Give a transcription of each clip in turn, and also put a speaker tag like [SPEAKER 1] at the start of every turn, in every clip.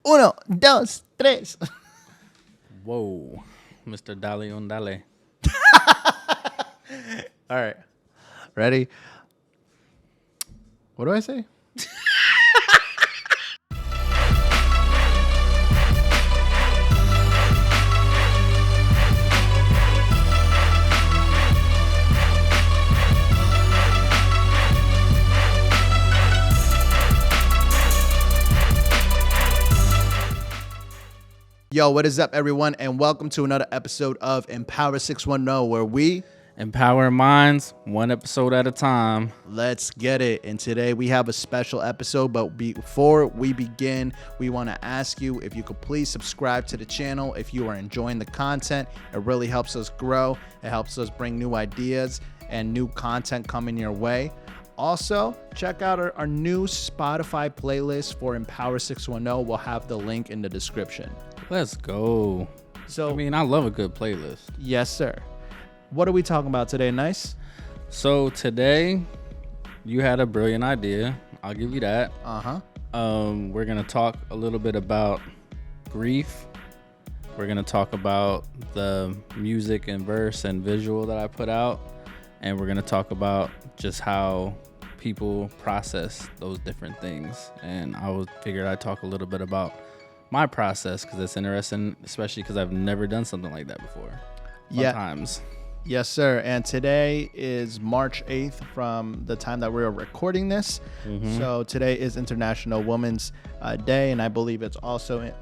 [SPEAKER 1] Uno, dos, tres.
[SPEAKER 2] Whoa, Mr. Dale on Dale.
[SPEAKER 1] All right. Ready? What do I say? Yo, what is up, everyone, and welcome to another episode of Empower 610, where we
[SPEAKER 2] empower minds one episode at a time.
[SPEAKER 1] Let's get it. And today we have a special episode, but before we begin, we want to ask you if you could please subscribe to the channel if you are enjoying the content. It really helps us grow. It helps us bring new ideas and new content coming your way. Also, check out our new Spotify playlist for Empower 610. We'll have the link in the description.
[SPEAKER 2] Let's go.
[SPEAKER 1] So,
[SPEAKER 2] I love a good playlist.
[SPEAKER 1] Yes, sir. What are we talking about today, Nyce?
[SPEAKER 2] So today, you had a brilliant idea. I'll give you that. We're going to talk a little bit about grief. We're going to talk about the music and verse and visual that I put out. And we're going to talk about just how people process those different things. And figured I'd talk a little bit about my process because it's interesting, especially because I've never done something like that before. Times.
[SPEAKER 1] Yes, sir. And today is March 8th from the time that we're recording this. So today is International Women's Day, and I believe it's also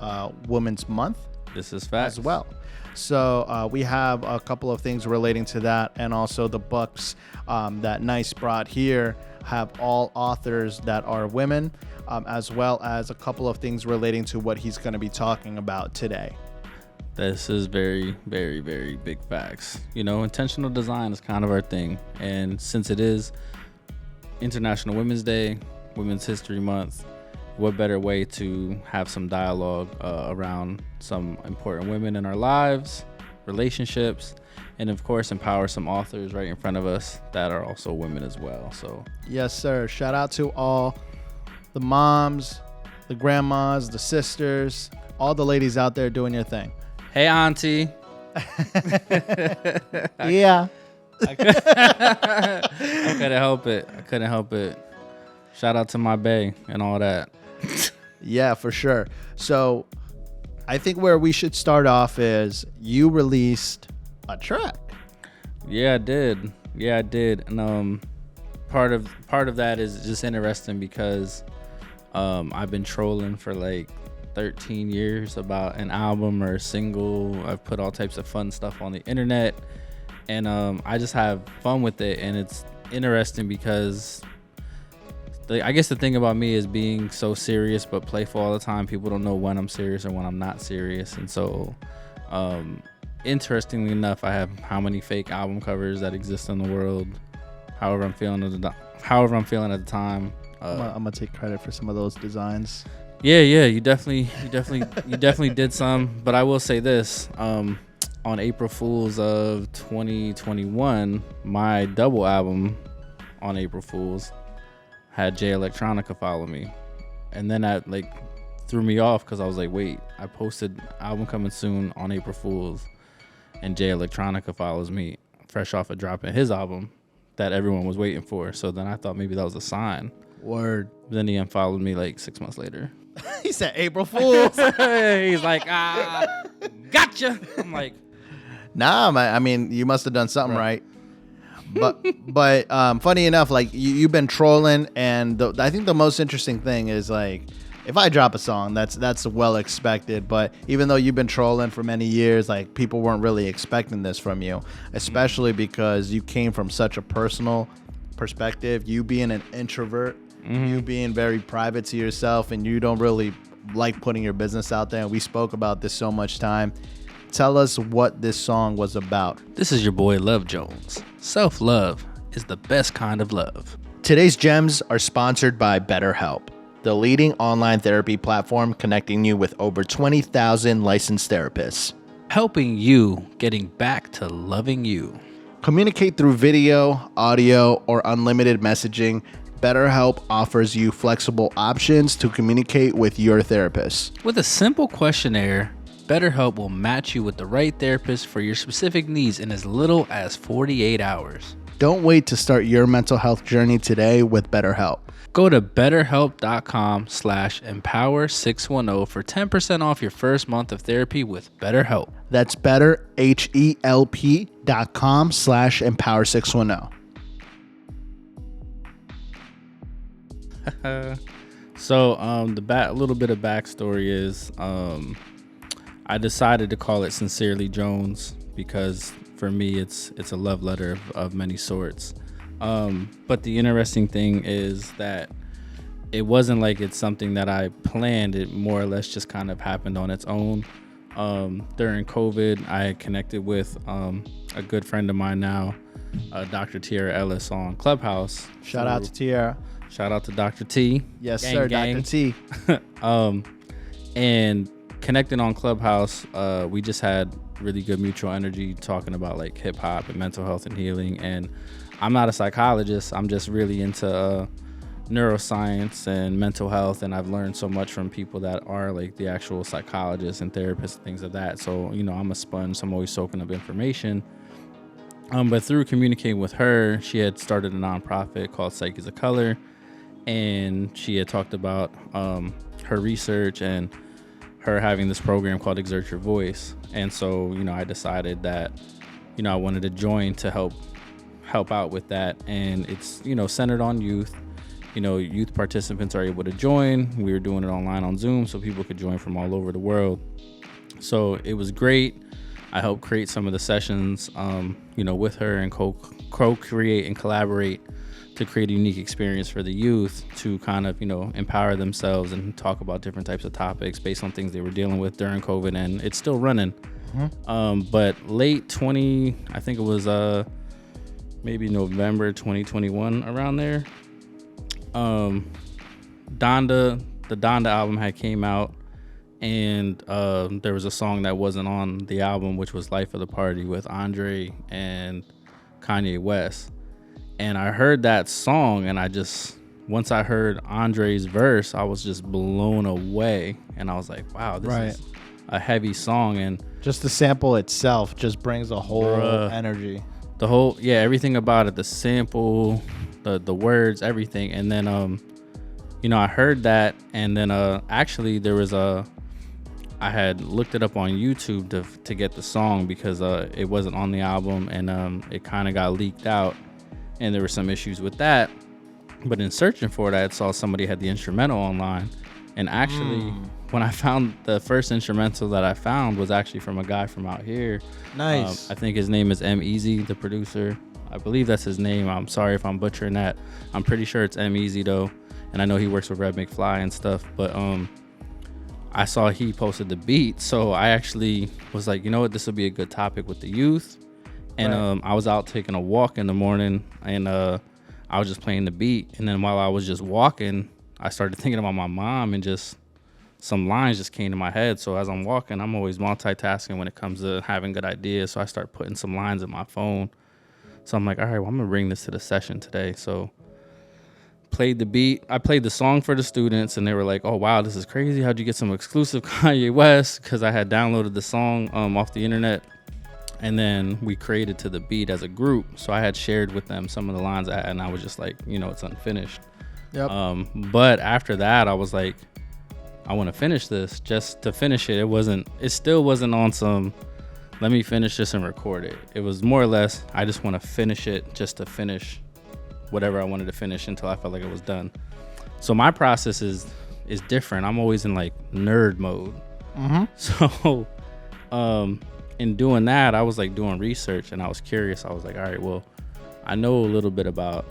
[SPEAKER 1] Women's Month.
[SPEAKER 2] This is facts
[SPEAKER 1] as well. So we have a couple of things relating to that, and also the books that Nyce brought here have all authors that are women, as well as a couple of things relating to what he's going to be talking about today.
[SPEAKER 2] This is very, very, very big facts. You know, intentional design is kind of our thing. And since it is International Women's Day, Women's History Month, what better way to have some dialogue around some important women in our lives, relationships, and of course empower some authors right in front of us that are also women as well. So
[SPEAKER 1] yes, sir. Shout out to all the moms, the grandmas, the sisters, all the ladies out there doing your thing.
[SPEAKER 2] Hey, auntie.
[SPEAKER 1] Yeah.
[SPEAKER 2] I couldn't help it. Shout out to my bae and all that.
[SPEAKER 1] Yeah, for sure. So I think where we should start off is you released a track.
[SPEAKER 2] Yeah, I did. And part of that is just interesting because I've been trolling for like 13 years about an album or a single. I've put all types of fun stuff on the internet, and I just have fun with it. And it's interesting because I guess the thing about me is being so serious but playful all the time. People don't know when I'm serious or when I'm not serious. And so interestingly enough, I have how many fake album covers that exist in the world, however I'm feeling at the time.
[SPEAKER 1] I'm gonna take credit for some of those designs.
[SPEAKER 2] Yeah, you definitely did some. But I will say this: on April Fools of 2021, my double album on April Fools had Jay Electronica follow me, and then that like threw me off because I was like, wait, I posted album coming soon on April Fools, and Jay Electronica follows me fresh off of dropping his album that everyone was waiting for. So then I thought maybe that was a sign.
[SPEAKER 1] Word.
[SPEAKER 2] Then he unfollowed me like 6 months later.
[SPEAKER 1] He said April Fools.
[SPEAKER 2] He's like, gotcha. I'm like,
[SPEAKER 1] nah, I mean, you must have done something right. But funny enough, like you've been trolling, and I think the most interesting thing is like if I drop a song, that's well expected. But even though you've been trolling for many years, like people weren't really expecting this from you, especially because you came from such a personal perspective. You being an introvert, you being very private to yourself, and you don't really like putting your business out there. And we spoke about this so much time. Tell us what this song was about.
[SPEAKER 2] This is your boy Love Jones. Self-love is the best kind of love.
[SPEAKER 1] Today's gems are sponsored by BetterHelp, the leading online therapy platform connecting you with over 20,000 licensed therapists.
[SPEAKER 2] Helping you getting back to loving you.
[SPEAKER 1] Communicate through video, audio, or unlimited messaging. BetterHelp offers you flexible options to communicate with your therapist.
[SPEAKER 2] With a simple questionnaire, BetterHelp will match you with the right therapist for your specific needs in as little as 48 hours.
[SPEAKER 1] Don't wait to start your mental health journey today with BetterHelp.
[SPEAKER 2] Go to betterhelp.com/empower610 for 10% off your first month of therapy with BetterHelp.
[SPEAKER 1] That's betterhelp.com/empower610.
[SPEAKER 2] So, a little bit of backstory is, I decided to call it Sincerely Jones because for me, it's a love letter of many sorts. But the interesting thing is that it wasn't like it's something that I planned. It more or less just kind of happened on its own. During COVID, I connected with a good friend of mine now, Dr. Tiara Ellis on Clubhouse.
[SPEAKER 1] Shout out to Tiara.
[SPEAKER 2] Shout out to Dr. T.
[SPEAKER 1] Yes, gang, sir, gang. Dr. T.
[SPEAKER 2] And connecting on Clubhouse, we just had really good mutual energy talking about like hip hop and mental health and healing. And I'm not a psychologist. I'm just really into neuroscience and mental health. And I've learned so much from people that are like the actual psychologists and therapists and things of that. So, I'm a sponge. So I'm always soaking up information. But through communicating with her, she had started a nonprofit called Psyche is a Color. And she had talked about her research and her having this program called Exert Your Voice. And so, I decided that, I wanted to join to help out with that. And it's, centered on youth. Youth participants are able to join. We were doing it online on Zoom so people could join from all over the world. So it was great. I helped create some of the sessions, with her and co-create and collaborate to create a unique experience for the youth to kind of, empower themselves and talk about different types of topics based on things they were dealing with during COVID. And it's still running. Mm-hmm. But late I think it was maybe November 2021, around there. The Donda album had came out, and there was a song that wasn't on the album, which was Life of the Party with Andre and Kanye West. And I heard that song, and once I heard Andre's verse, I was just blown away. And I was like, wow, this is a heavy song. And
[SPEAKER 1] just the sample itself just brings a whole energy.
[SPEAKER 2] Everything about it, the sample, the words, everything. And then, I heard that. And then actually there was I had looked it up on YouTube to get the song because it wasn't on the album, and it kind of got leaked out. And there were some issues with that. But in searching for it, I saw somebody had the instrumental online. And actually, when I found the first instrumental that I found was actually from a guy from out here.
[SPEAKER 1] Nice.
[SPEAKER 2] I think his name is M-Easy, the producer. I believe that's his name. I'm sorry if I'm butchering that. I'm pretty sure it's M-Easy, though. And I know he works with Red McFly and stuff. But I saw he posted the beat. So I actually was like, you know what? This will be a good topic with the youth. And I was out taking a walk in the morning, and I was just playing the beat. And then while I was just walking, I started thinking about my mom, and just some lines just came to my head. So as I'm walking, I'm always multitasking when it comes to having good ideas. So I start putting some lines in my phone. So I'm like, all right, well, I'm going to bring this to the session today. So played the beat. I played the song for the students, and they were like, oh, wow, this is crazy. How'd you get some exclusive Kanye West? Because I had downloaded the song off the internet. And then we created to the beat as a group. So I had shared with them some of the lines I had, and I was just like, it's unfinished. Yep. But after that, I was like, I want to finish this. Just to finish it. It still wasn't on some, let me finish this and record it. It was more or less, I just want to finish it just to finish whatever I wanted to finish until I felt like it was done. So my process is different. I'm always in like nerd mode. Mm-hmm. So, in doing that, I was like doing research, and I was curious. I was like, all right, well, I know a little bit about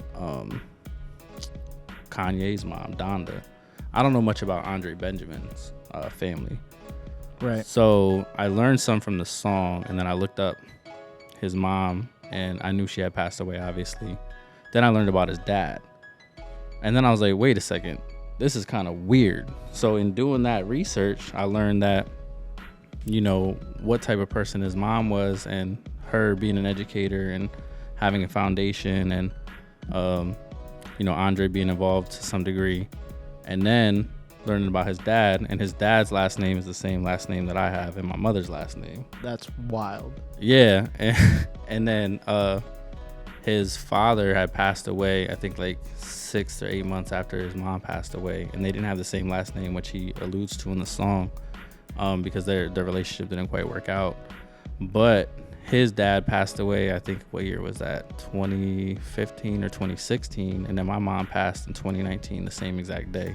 [SPEAKER 2] Kanye's mom, Donda. I don't know much about Andre Benjamin's family.
[SPEAKER 1] Right.
[SPEAKER 2] So I learned some from the song, and then I looked up his mom, and I knew she had passed away, obviously. Then I learned about his dad. And then I was like, wait a second, this is kind of weird. So in doing that research, I learned that, what type of person his mom was, and her being an educator and having a foundation, and Andre being involved to some degree, and then learning about his dad, and his dad's last name is the same last name that I have and my mother's last name.
[SPEAKER 1] That's wild.
[SPEAKER 2] Yeah. And then his father had passed away, I think like 6 or 8 months after his mom passed away, and they didn't have the same last name, which he alludes to in the song, because their relationship didn't quite work out. But his dad passed away, I think, what year was that? 2015 or 2016, and then my mom passed in 2019, the same exact day.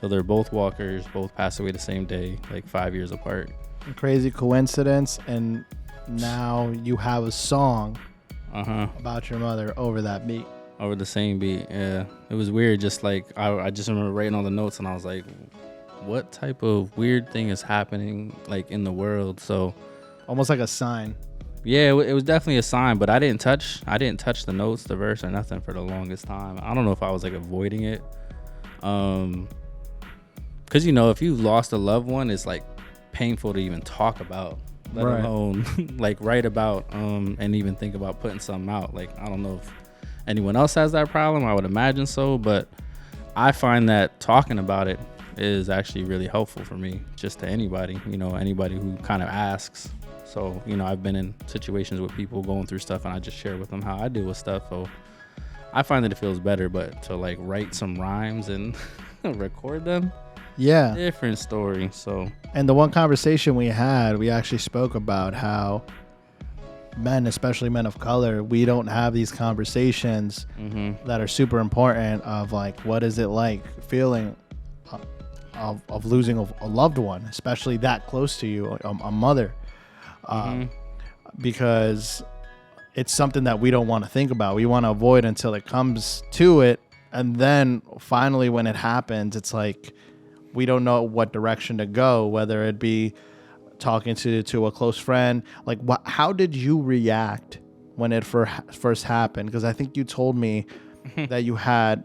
[SPEAKER 2] So they're both walkers, both passed away the same day, like 5 years apart.
[SPEAKER 1] Crazy coincidence, and now you have a song about your mother over that beat.
[SPEAKER 2] Over the same beat, yeah. It was weird, just like, I just remember writing all the notes, and I was like, what type of weird thing is happening, like, in the world? So
[SPEAKER 1] almost like a sign.
[SPEAKER 2] Yeah, it was definitely a sign, but I didn't touch the notes, the verse, or nothing for the longest time. I don't know if I was, like, avoiding it. Because, if you've lost a loved one, it's like painful to even talk about, let alone like write about, and even think about putting something out. Like, I don't know if anyone else has that problem. I would imagine so, but I find that talking about it is actually really helpful for me, just to anybody, anybody who kind of asks. So, I've been in situations with people going through stuff, and I just share with them how I deal with stuff. So I find that it feels better, but to like write some rhymes and record them,
[SPEAKER 1] yeah,
[SPEAKER 2] different story. So,
[SPEAKER 1] and the one conversation we had, we actually spoke about how men, especially men of color, we don't have these conversations that are super important of like, what is it like feeling of losing a loved one, especially that close to you, a mother, because it's something that we don't want to think about. We want to avoid until it comes to it, and then finally when it happens, it's like we don't know what direction to go, whether it be talking to a close friend. Like, how did you react when it first happened? Because I think you told me that you had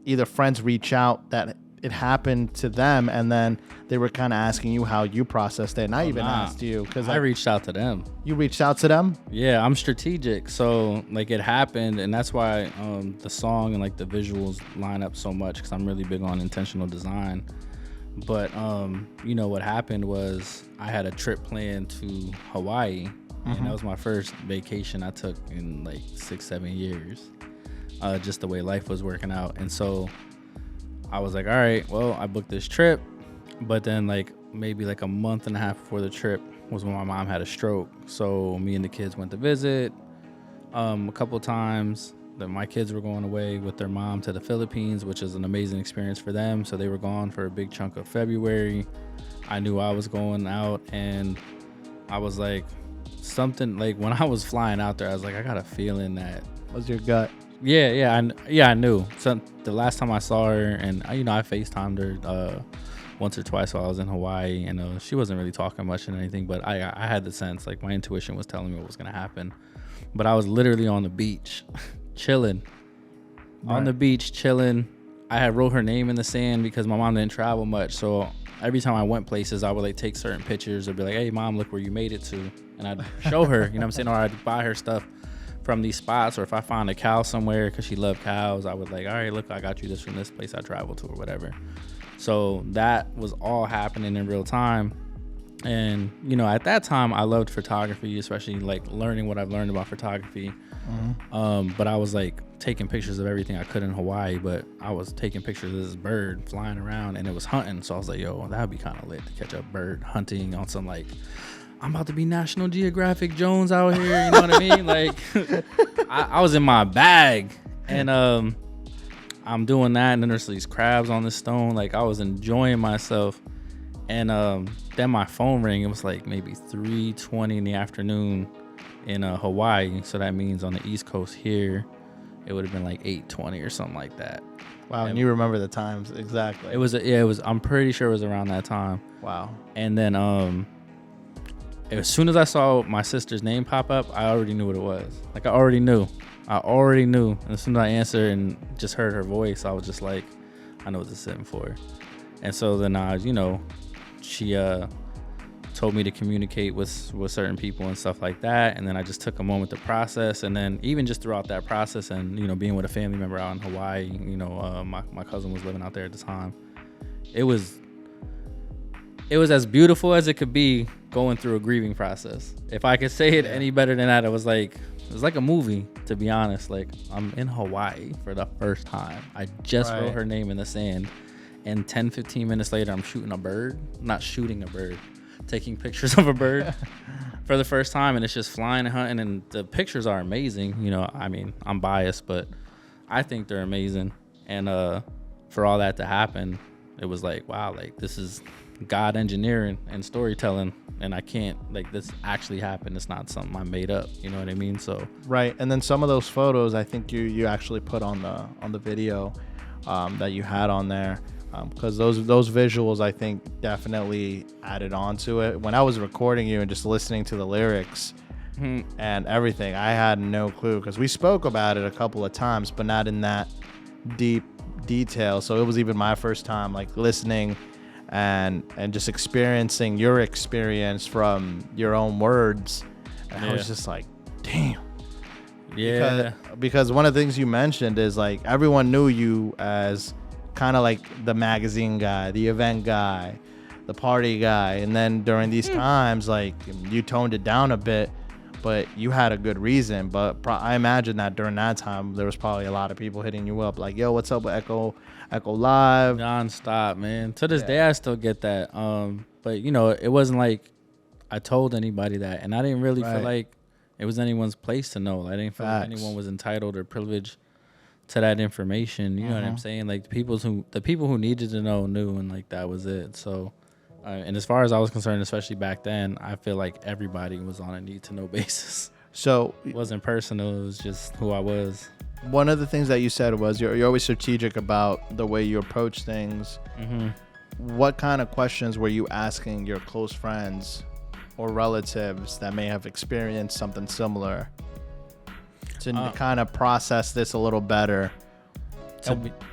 [SPEAKER 1] either friends reach out that it happened to them, and then they were kind of asking you how you processed it. And I asked you, because
[SPEAKER 2] I reached out to them.
[SPEAKER 1] You reached out to them?
[SPEAKER 2] Yeah, I'm strategic. So like, it happened, and that's why the song and like the visuals line up so much, because I'm really big on intentional design. But what happened was I had a trip planned to Hawaii, and that was my first vacation I took in like 6-7 years, just the way life was working out. And so I was like, all right, well, I booked this trip, but then like maybe like a month and a half before the trip was when my mom had a stroke. So me and the kids went to visit a couple times. That my kids were going away with their mom to the Philippines, which is an amazing experience for them. So they were gone for a big chunk of February. I knew I was going out, and I was like, something like, when I was flying out there, I was like, I got a feeling that.
[SPEAKER 1] Was your gut?
[SPEAKER 2] Yeah, I knew. So the last time I saw her, and I FaceTimed her once or twice while I was in Hawaii, and she wasn't really talking much and anything, but I had the sense, like, my intuition was telling me what was gonna happen. But I was literally on the beach. Chilling on the beach, chilling. I had wrote her name in the sand because my mom didn't travel much, so every time I went places, I would like take certain pictures or be like, hey mom, look where you made it to, and I'd show her, what I'm saying, or I'd buy her stuff from these spots, or if I found a cow somewhere because she loved cows, I would like, all right, look, I got you this from this place I traveled to or whatever. So that was all happening in real time. And at that time I loved photography, especially like learning what I've learned about photography. But I was like taking pictures of everything I could in Hawaii, but I was taking pictures of this bird flying around, and it was hunting. So I was like, yo, that would be kind of lit to catch a bird hunting on some, like, I'm about to be National Geographic Jones out here, you know what I mean? Like, I was in my bag, and I'm doing that, and then there's these crabs on this stone. Like, I was enjoying myself. And then my phone rang. It was like maybe 3:20 in the afternoon in Hawaii. So that means on the East Coast here, it would have been like 8:20 or something like that.
[SPEAKER 1] Wow, and you remember the times exactly.
[SPEAKER 2] It was. I'm pretty sure it was around that time.
[SPEAKER 1] Wow. And
[SPEAKER 2] then as soon as I saw my sister's name pop up, I already knew what it was. Like, I already knew. And as soon as I answered and just heard her voice, I was just like, I know what this is sitting for. And so then she told me to communicate with certain people and stuff like that. And then I just took a moment to process. And then even just throughout that process and, you know, being with a family member out in Hawaii, you know, my cousin was living out there at the time. It was as beautiful as it could be going through a grieving process. If I could say it any better than that, it was like a movie, to be honest. Like, I'm in Hawaii for the first time. I just wrote her name in the sand. And 10, 15 minutes later, I'm shooting a bird. Not shooting a bird. Taking pictures of a bird for the first time. And it's just flying and hunting. And the pictures are amazing. You know, I mean, I'm biased, but I think they're amazing. And for all that to happen, it was like, wow, like, this is God engineering and storytelling. And I can't, like, this actually happened. It's not something I made up. You know what I mean? So
[SPEAKER 1] right. And then some of those photos, I think you actually put on the video that you had on there, because those visuals, I think, definitely added on to it. When I was recording you and just listening to the lyrics and everything, I had no clue, because we spoke about it a couple of times, but not in that deep detail. So it was even my first time, like, listening and just experiencing your experience from your own words. And I was just like, damn.
[SPEAKER 2] Yeah.
[SPEAKER 1] Because one of the things you mentioned is, like, everyone knew you as kind of like the magazine guy, the event guy, the party guy. And then during these times, like, you toned it down a bit, but you had a good reason. But I imagine that during that time, there was probably a lot of people hitting you up like, yo, what's up with Echo Live?
[SPEAKER 2] Non-stop, man. To this day, I still get that. But, you know, it wasn't like I told anybody that. And I didn't really feel like it was anyone's place to know. I didn't feel like anyone was entitled or privileged to that information. You know what I'm saying? Like, the people who needed to know knew, and, like, that was it. So, and as far as I was concerned, especially back then, I feel like everybody was on a need to know basis.
[SPEAKER 1] So
[SPEAKER 2] it wasn't personal. It was just who I was.
[SPEAKER 1] One of the things that you said was you're always strategic about the way you approach things. What kind of questions were you asking your close friends or relatives that may have experienced something similar to kind of process this a little better?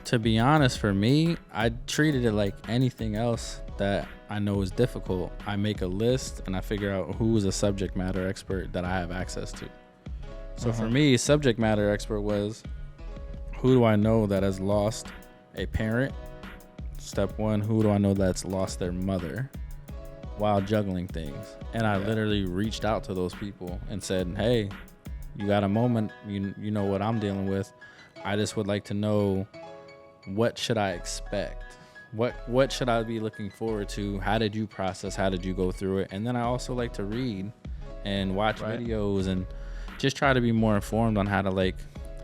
[SPEAKER 2] To be honest, for me, I treated it like anything else that I know is difficult. I make a list and I figure out who is a subject matter expert that I have access to. So for me, subject matter expert was, who do I know that has lost a parent? Step one, who do I know that's lost their mother while juggling things? And I literally reached out to those people and said, hey, you got a moment, you know what I'm dealing with. I just would like to know, what should I expect? What should I be looking forward to? How did you process? How did you go through it? And then I also like to read and watch videos and just try to be more informed on how to, like,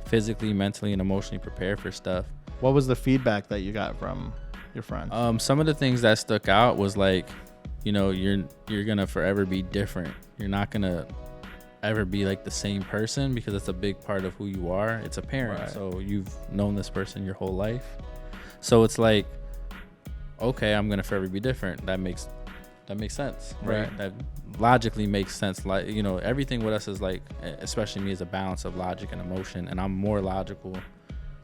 [SPEAKER 2] physically, mentally, and emotionally prepare for stuff.
[SPEAKER 1] What was the feedback that you got from your friends?
[SPEAKER 2] Some of the things that stuck out was, like, you know, you're gonna forever be different. You're not gonna ever be like the same person, because it's a big part of who you are. It's a parent, so you've known this person your whole life. So it's like, okay, I'm gonna forever be different. That makes sense, right? That logically makes sense. Like, you know, everything with us is, like, especially me, is a balance of logic and emotion, and I'm more logical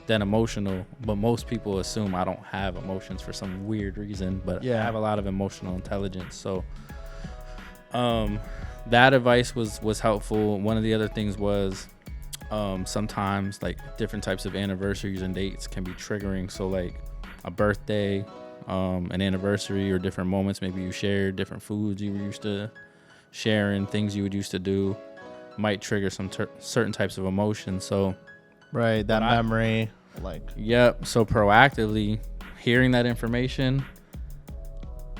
[SPEAKER 2] than emotional. But most people assume I don't have emotions for some weird reason, but I have a lot of emotional intelligence. So that advice was helpful. One of the other things was, sometimes, like, different types of anniversaries and dates can be triggering. So, like, a birthday, an anniversary, or different moments, maybe you share different foods you were used to sharing, things you would used to do, might trigger some certain types of emotions. So
[SPEAKER 1] that memory,
[SPEAKER 2] so proactively hearing that information,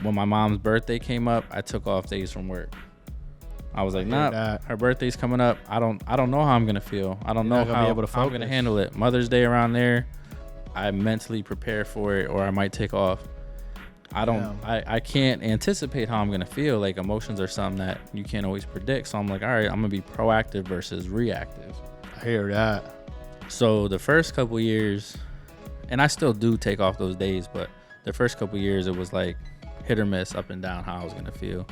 [SPEAKER 2] when my mom's birthday came up, I took off days from work. I was like, nah, her birthday's coming up. I don't know how I'm gonna feel. I don't know how I'm gonna handle it. Mother's Day around there, I mentally prepare for it, or I might take off. I can't anticipate how I'm gonna feel. Like, emotions are something that you can't always predict. So I'm like, all right, I'm gonna be proactive versus reactive.
[SPEAKER 1] I hear that.
[SPEAKER 2] So the first couple years, and I still do take off those days, but the first couple years it was like hit or miss, up and down, how I was gonna feel.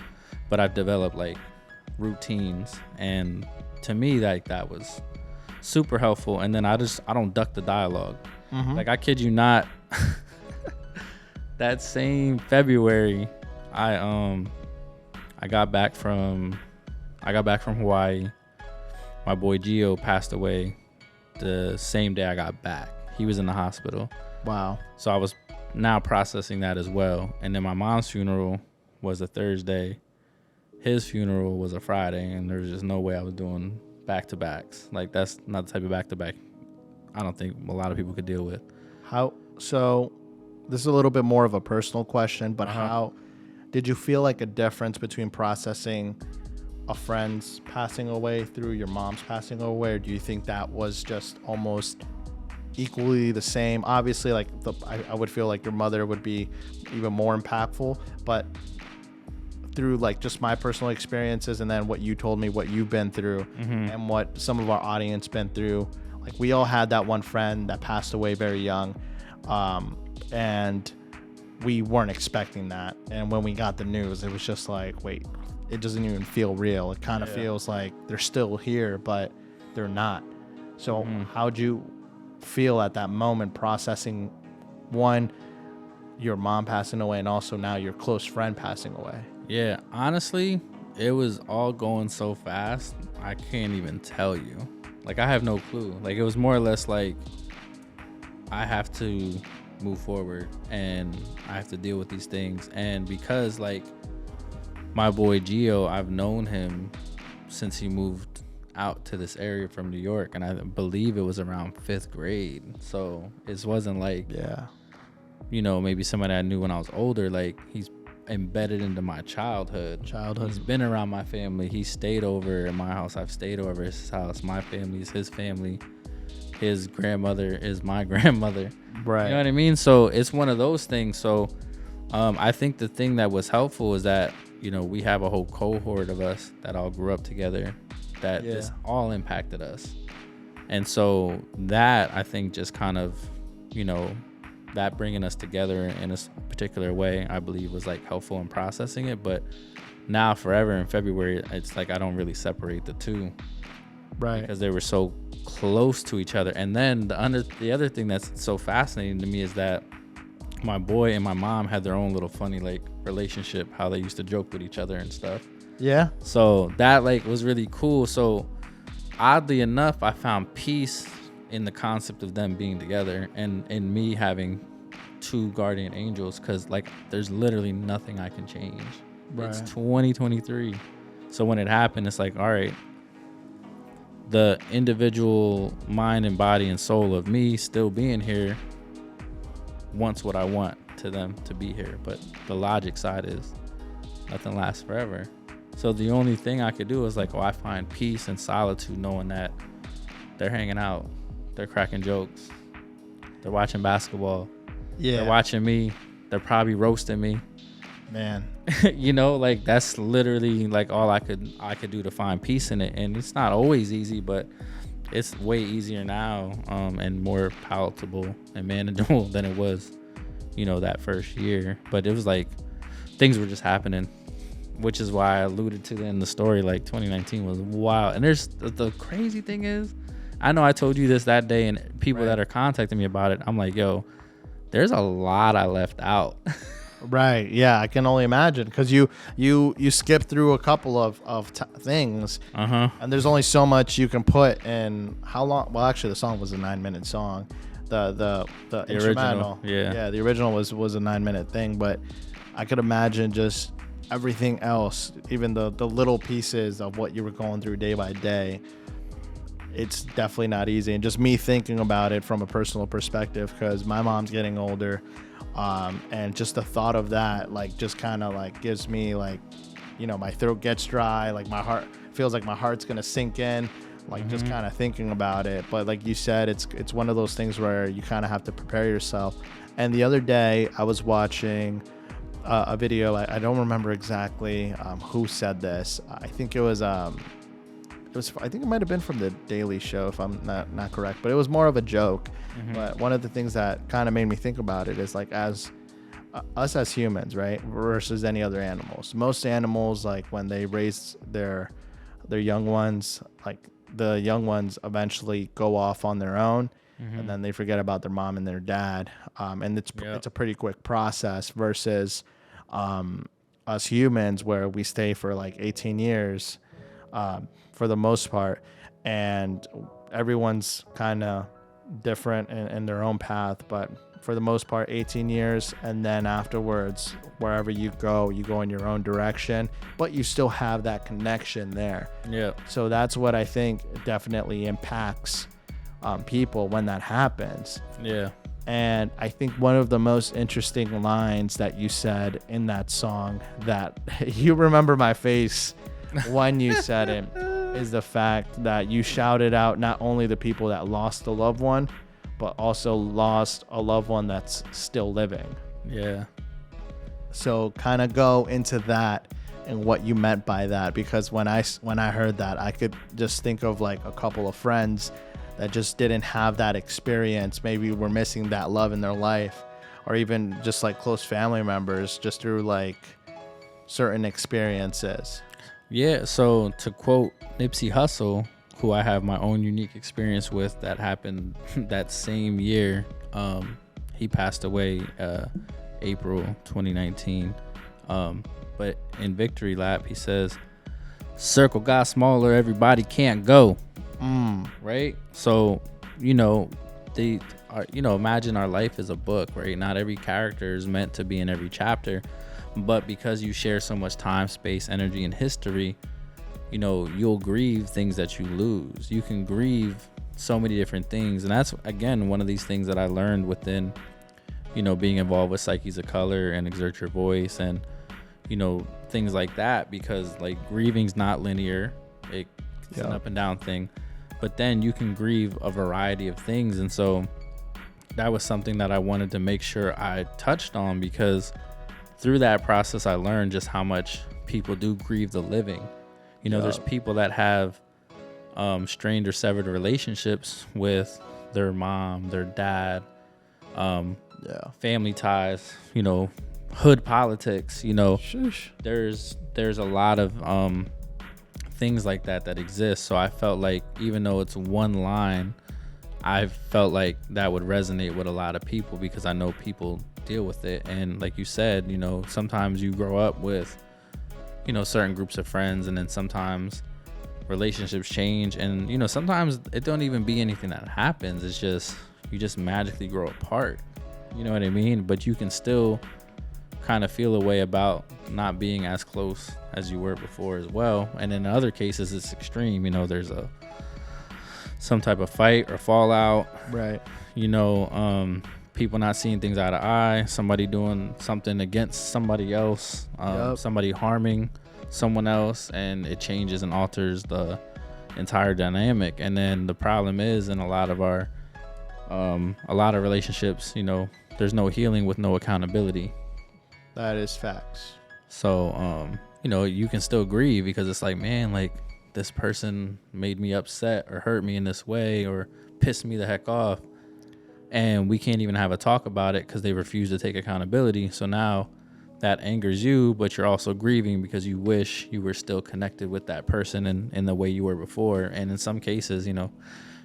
[SPEAKER 2] But I've developed, like, routines, and to me, like, that was super helpful. And then I don't duck the dialogue. Like, I kid you not, that same February, I I got back from Hawaii. My boy Gio passed away the same day I got back. He was in the hospital.
[SPEAKER 1] Wow.
[SPEAKER 2] So I was now processing that as well. And then my mom's funeral was a Thursday. His funeral was a Friday, and there was just no way I was doing back-to-backs. Like, that's not the type of back-to-back I don't think a lot of people could deal with.
[SPEAKER 1] So this is a little bit more of a personal question, but how did you feel like a difference between processing a friend's passing away through your mom's passing away, or do you think that was just almost equally the same? Obviously, like I would feel like your mother would be even more impactful, but through like just my personal experiences and then what you told me, what you've been through, and what some of our audience been through, like we all had that one friend that passed away very young, and we weren't expecting that. And when we got the news, it was just like, wait, it doesn't even feel real. It kind of feels like they're still here, but they're not. So how'd you feel at that moment processing, one, your mom passing away, and also now your close friend passing away?
[SPEAKER 2] Yeah, honestly, it was all going so fast, I can't even tell you. Like, I have no clue. Like, it was more or less like, I have to move forward and I have to deal with these things. And because, like, my boy Gio, I've known him since he moved out to this area from New York, and I believe it was around 5th grade. So it wasn't like, maybe somebody I knew when I was older. Like, he's embedded into my childhood. He's been around my family. He stayed over at my house. I've stayed over at his house. My family is his family. His grandmother is my grandmother.
[SPEAKER 1] Right.
[SPEAKER 2] You know what I mean? So it's one of those things. So I think the thing that was helpful is that, we have a whole cohort of us that all grew up together, that this all impacted us. And so that, I think, just kind of, that bringing us together in a particular way, I believe, was like helpful in processing it. But now forever in February, it's like I don't really separate the two,
[SPEAKER 1] right?
[SPEAKER 2] Because they were so close to each other. And then the other thing that's so fascinating to me is that my boy and my mom had their own little funny like relationship, how they used to joke with each other and stuff.
[SPEAKER 1] Yeah.
[SPEAKER 2] So that like was really cool. So oddly enough, I found peace in the concept of them being together, and in me having 2 guardian angels, because like there's literally nothing I can change. Right. It's 2023. So when it happened, it's like, all right, the individual mind and body and soul of me still being here wants what I want to them to be here. But the logic side is nothing lasts forever. So the only thing I could do is like, I find peace and solitude knowing that they're hanging out. They're cracking jokes. They're watching basketball. Yeah. They're watching me. They're probably roasting me.
[SPEAKER 1] Man.
[SPEAKER 2] Like that's literally like all I could do to find peace in it. And it's not always easy, but it's way easier now, and more palatable and manageable than it was, that first year. But it was like things were just happening, which is why I alluded to in the story, like 2019 was wild. And there's the crazy thing is, I know I told you this that day, and people that are contacting me about it, I'm like, yo, there's a lot I left out.
[SPEAKER 1] Right. Yeah, I can only imagine, because you skip through a couple of things, and there's only so much you can put in. How long? Well, actually, the song was a 9-minute song. The instrumental,
[SPEAKER 2] original,
[SPEAKER 1] the original was a 9-minute thing, but I could imagine just everything else, even the little pieces of what you were going through day by day. It's definitely not easy. And just me thinking about it from a personal perspective, because my mom's getting older, and just the thought of that, like, just kind of like gives me like, my throat gets dry, like my heart feels like my heart's gonna sink in, like just kind of thinking about it. But like you said, it's one of those things where you kind of have to prepare yourself. And the other day I was watching a video. I don't remember exactly who said this. I think it was I think it might have been from the Daily Show, if I'm not correct, but it was more of a joke. But one of the things that kind of made me think about it is like, as us as humans, right, versus any other animals. Most animals, like when they raise their young ones, like the young ones eventually go off on their own, and then they forget about their mom and their dad, and it's a pretty quick process. Versus us humans, where we stay for like 18 years for the most part, and everyone's kind of different in their own path, but for the most part 18 years, and then afterwards wherever you go in your own direction, but you still have that connection there.
[SPEAKER 2] Yeah.
[SPEAKER 1] So that's what I think definitely impacts people when that happens.
[SPEAKER 2] Yeah.
[SPEAKER 1] And I think one of the most interesting lines that you said in that song, that you remember my face when you said it, is the fact that you shouted out not only the people that lost a loved one, but also lost a loved one that's still living.
[SPEAKER 2] Yeah.
[SPEAKER 1] So kind of go into that and what you meant by that, because when I heard that, I could just think of like a couple of friends that just didn't have that experience. Maybe were missing that love in their life, or even just like close family members, just through like certain experiences.
[SPEAKER 2] Yeah, so to quote Nipsey Hussle, who I have my own unique experience with, that happened that same year. He passed away April 2019. But in Victory Lap, he says, "Circle got smaller, everybody can't go." Right? So, imagine our life is a book, right? Not every character is meant to be in every chapter, but because you share so much time, space, energy, and history, you'll grieve things that you lose. You can grieve so many different things. And that's, again, one of these things that I learned within, being involved with Psyches of Color and Exert Your Voice and, things like that, because like grieving's not linear. It's an up and down thing. But then you can grieve a variety of things. And so that was something that I wanted to make sure I touched on, because through that process, I learned just how much people do grieve the living. There's people that have strained or severed relationships with their mom, their dad, family ties, hood politics, there's a lot of things like that exist. So I felt like, even though it's one line, I felt like that would resonate with a lot of people, because I know people deal with it. And like you said, sometimes you grow up with, certain groups of friends, and then sometimes relationships change, and sometimes it don't even be anything that happens. It's just, you just magically grow apart. You know what I mean? But you can still kind of feel a way about not being as close as you were before as well. And in other cases, it's extreme. There's some type of fight or fallout,
[SPEAKER 1] right?
[SPEAKER 2] People not seeing things eye to eye, somebody doing something against somebody else, somebody harming someone else, and it changes and alters the entire dynamic. And then the problem is, in a lot of relationships, there's no healing with no accountability.
[SPEAKER 1] That is facts.
[SPEAKER 2] So, you can still grieve, because it's like, man, like, this person made me upset or hurt me in this way or pissed me the heck off. And we can't even have a talk about it because they refuse to take accountability. So now that angers you, but you're also grieving because you wish you were still connected with that person in the way you were before. And in some cases,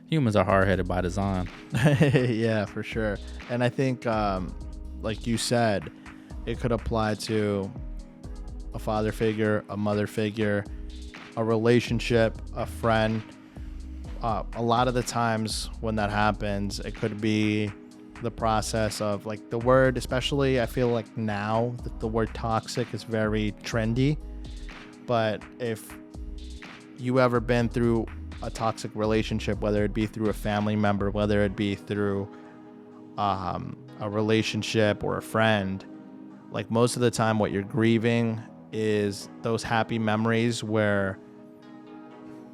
[SPEAKER 2] humans are hard-headed by design.
[SPEAKER 1] Yeah, for sure. And I think, like you said, it could apply to a father figure, a mother figure, a relationship, a friend. A lot of the times when that happens, it could be the process of like the word, especially I feel like now that the word toxic is very trendy. But if you ever been through a toxic relationship, whether it be through a family member, whether it be through a relationship or a friend, like most of the time what you're grieving is those happy memories where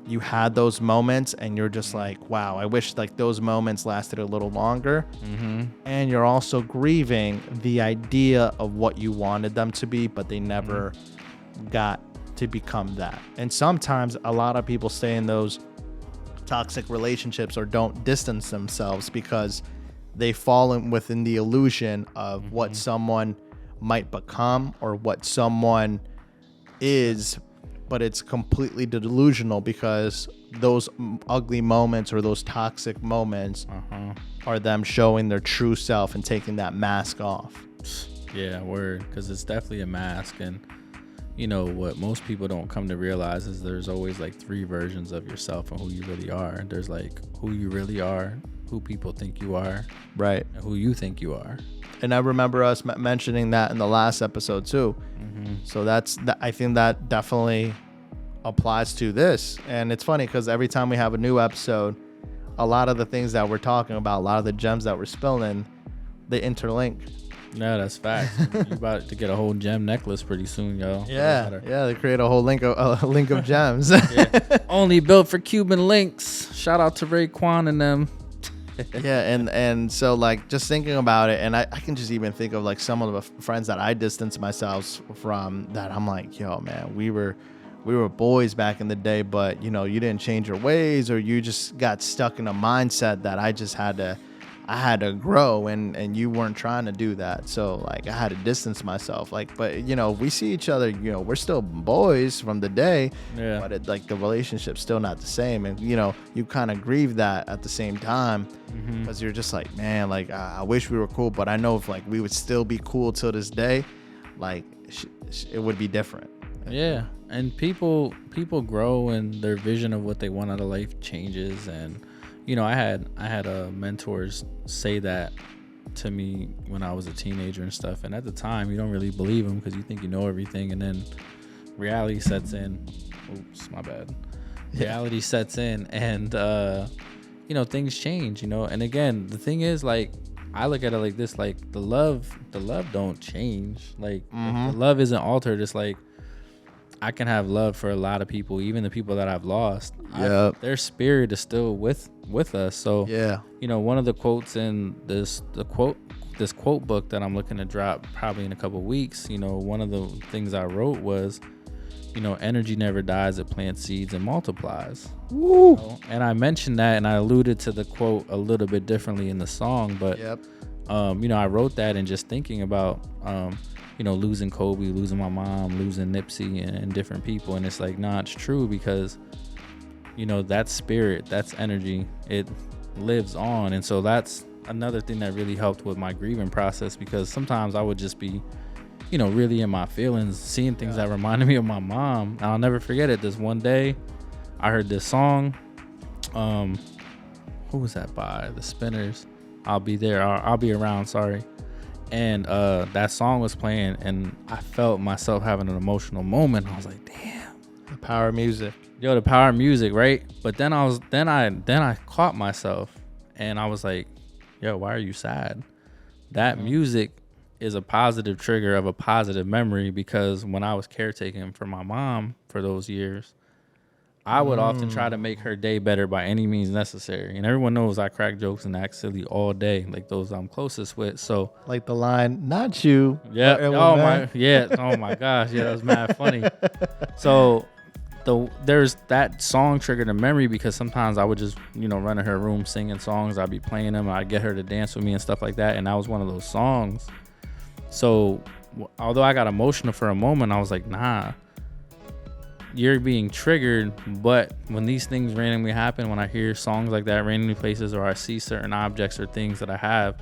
[SPEAKER 1] you had those moments and you're just like, wow, I wish like those moments lasted a little longer. Mm-hmm. And you're also grieving the idea of what you wanted them to be, but they never got to become that. And sometimes a lot of people stay in those toxic relationships or don't distance themselves because they fall within the illusion of what someone might become or what someone is, but it's completely delusional because those ugly moments or those toxic moments are them showing their true self and taking that mask off.
[SPEAKER 2] Yeah, word, because it's definitely a mask. And you know, what most people don't come to realize is there's always like 3 versions of yourself and who you really are. There's like who you really are, who people think you are,
[SPEAKER 1] right,
[SPEAKER 2] and who you think you are.
[SPEAKER 1] And I remember us mentioning that in the last episode too. So I think that definitely applies to this. And it's funny because every time we have a new episode, a lot of the things that we're talking about, a lot of the gems that we're spilling, they interlink.
[SPEAKER 2] No, that's facts. You about to get a whole gem necklace pretty soon, yo.
[SPEAKER 1] Yeah, they create a whole link of gems.
[SPEAKER 2] Yeah. Only built for Cuban links. Shout out to Raekwon and them.
[SPEAKER 1] Yeah, and so like just thinking about it, and I can just even think of like some of the friends that I distanced myself from, that I'm like, yo, man, we were boys back in the day, but you know, you didn't change your ways, or you just got stuck in a mindset that I had to grow, and you weren't trying to do that. So like I had to distance myself. Like, but you know, we see each other, you know, we're still boys from the day, but like the relationship's still not the same. And you know, you kind of grieve that at the same time, because you're just like, man, like I wish we were cool, but I know if like we would still be cool till this day, like it would be different.
[SPEAKER 2] Yeah, and people grow, and their vision of what they want out of life changes. And you know, I had mentors say that to me when I was a teenager and stuff. And at the time, you don't really believe them because you think you know everything, and then reality sets in. Oops, my bad. Reality sets in, and you know, things change. You know, and again, the thing is, like, I look at it like this: like the love don't change. Like the love isn't altered. It's like I can have love for a lot of people, even the people that I've lost. Their spirit is still with us. So you know, one of the quotes in this quote book that I'm looking to drop probably in a couple of weeks, you know, one of the things I wrote was, you know, energy never dies, it plants seeds and multiplies.
[SPEAKER 1] Woo.
[SPEAKER 2] You know? And I mentioned that, and I alluded to the quote a little bit differently in the song, but you know, I wrote that and just thinking about you know, losing Kobe, losing my mom, losing Nipsey, and different people. And it's like, nah, it's true, because, you know, that spirit, that's energy, it lives on. And so that's another thing that really helped with my grieving process, because sometimes I would just be, you know, really in my feelings, seeing things that reminded me of my mom. And I'll never forget it. This one day, I heard this song. Who was that by? The Spinners. I'll Be There. I'll Be Around, sorry. And that song was playing, and I felt myself having an emotional moment. I was like, damn,
[SPEAKER 1] the power of music.
[SPEAKER 2] Yo, the power of music, right? But then I caught myself, and I was like, yo, why are you sad? That music is a positive trigger of a positive memory, because when I was caretaking for my mom for those years, I would often try to make her day better by any means necessary. And everyone knows I crack jokes and act silly all day, like those I'm closest with. So
[SPEAKER 1] like the line, not you.
[SPEAKER 2] Yeah. Oh my. Yeah. Oh my gosh. Yeah, that was mad funny. So there's that song triggered a memory, because sometimes I would just, you know, run in her room singing songs. I'd be playing them. I'd get her to dance with me and stuff like that. And that was one of those songs. So although I got emotional for a moment, I was like, nah, you're being triggered. But when these things randomly happen, when I hear songs like that randomly places, or I see certain objects or things that I have,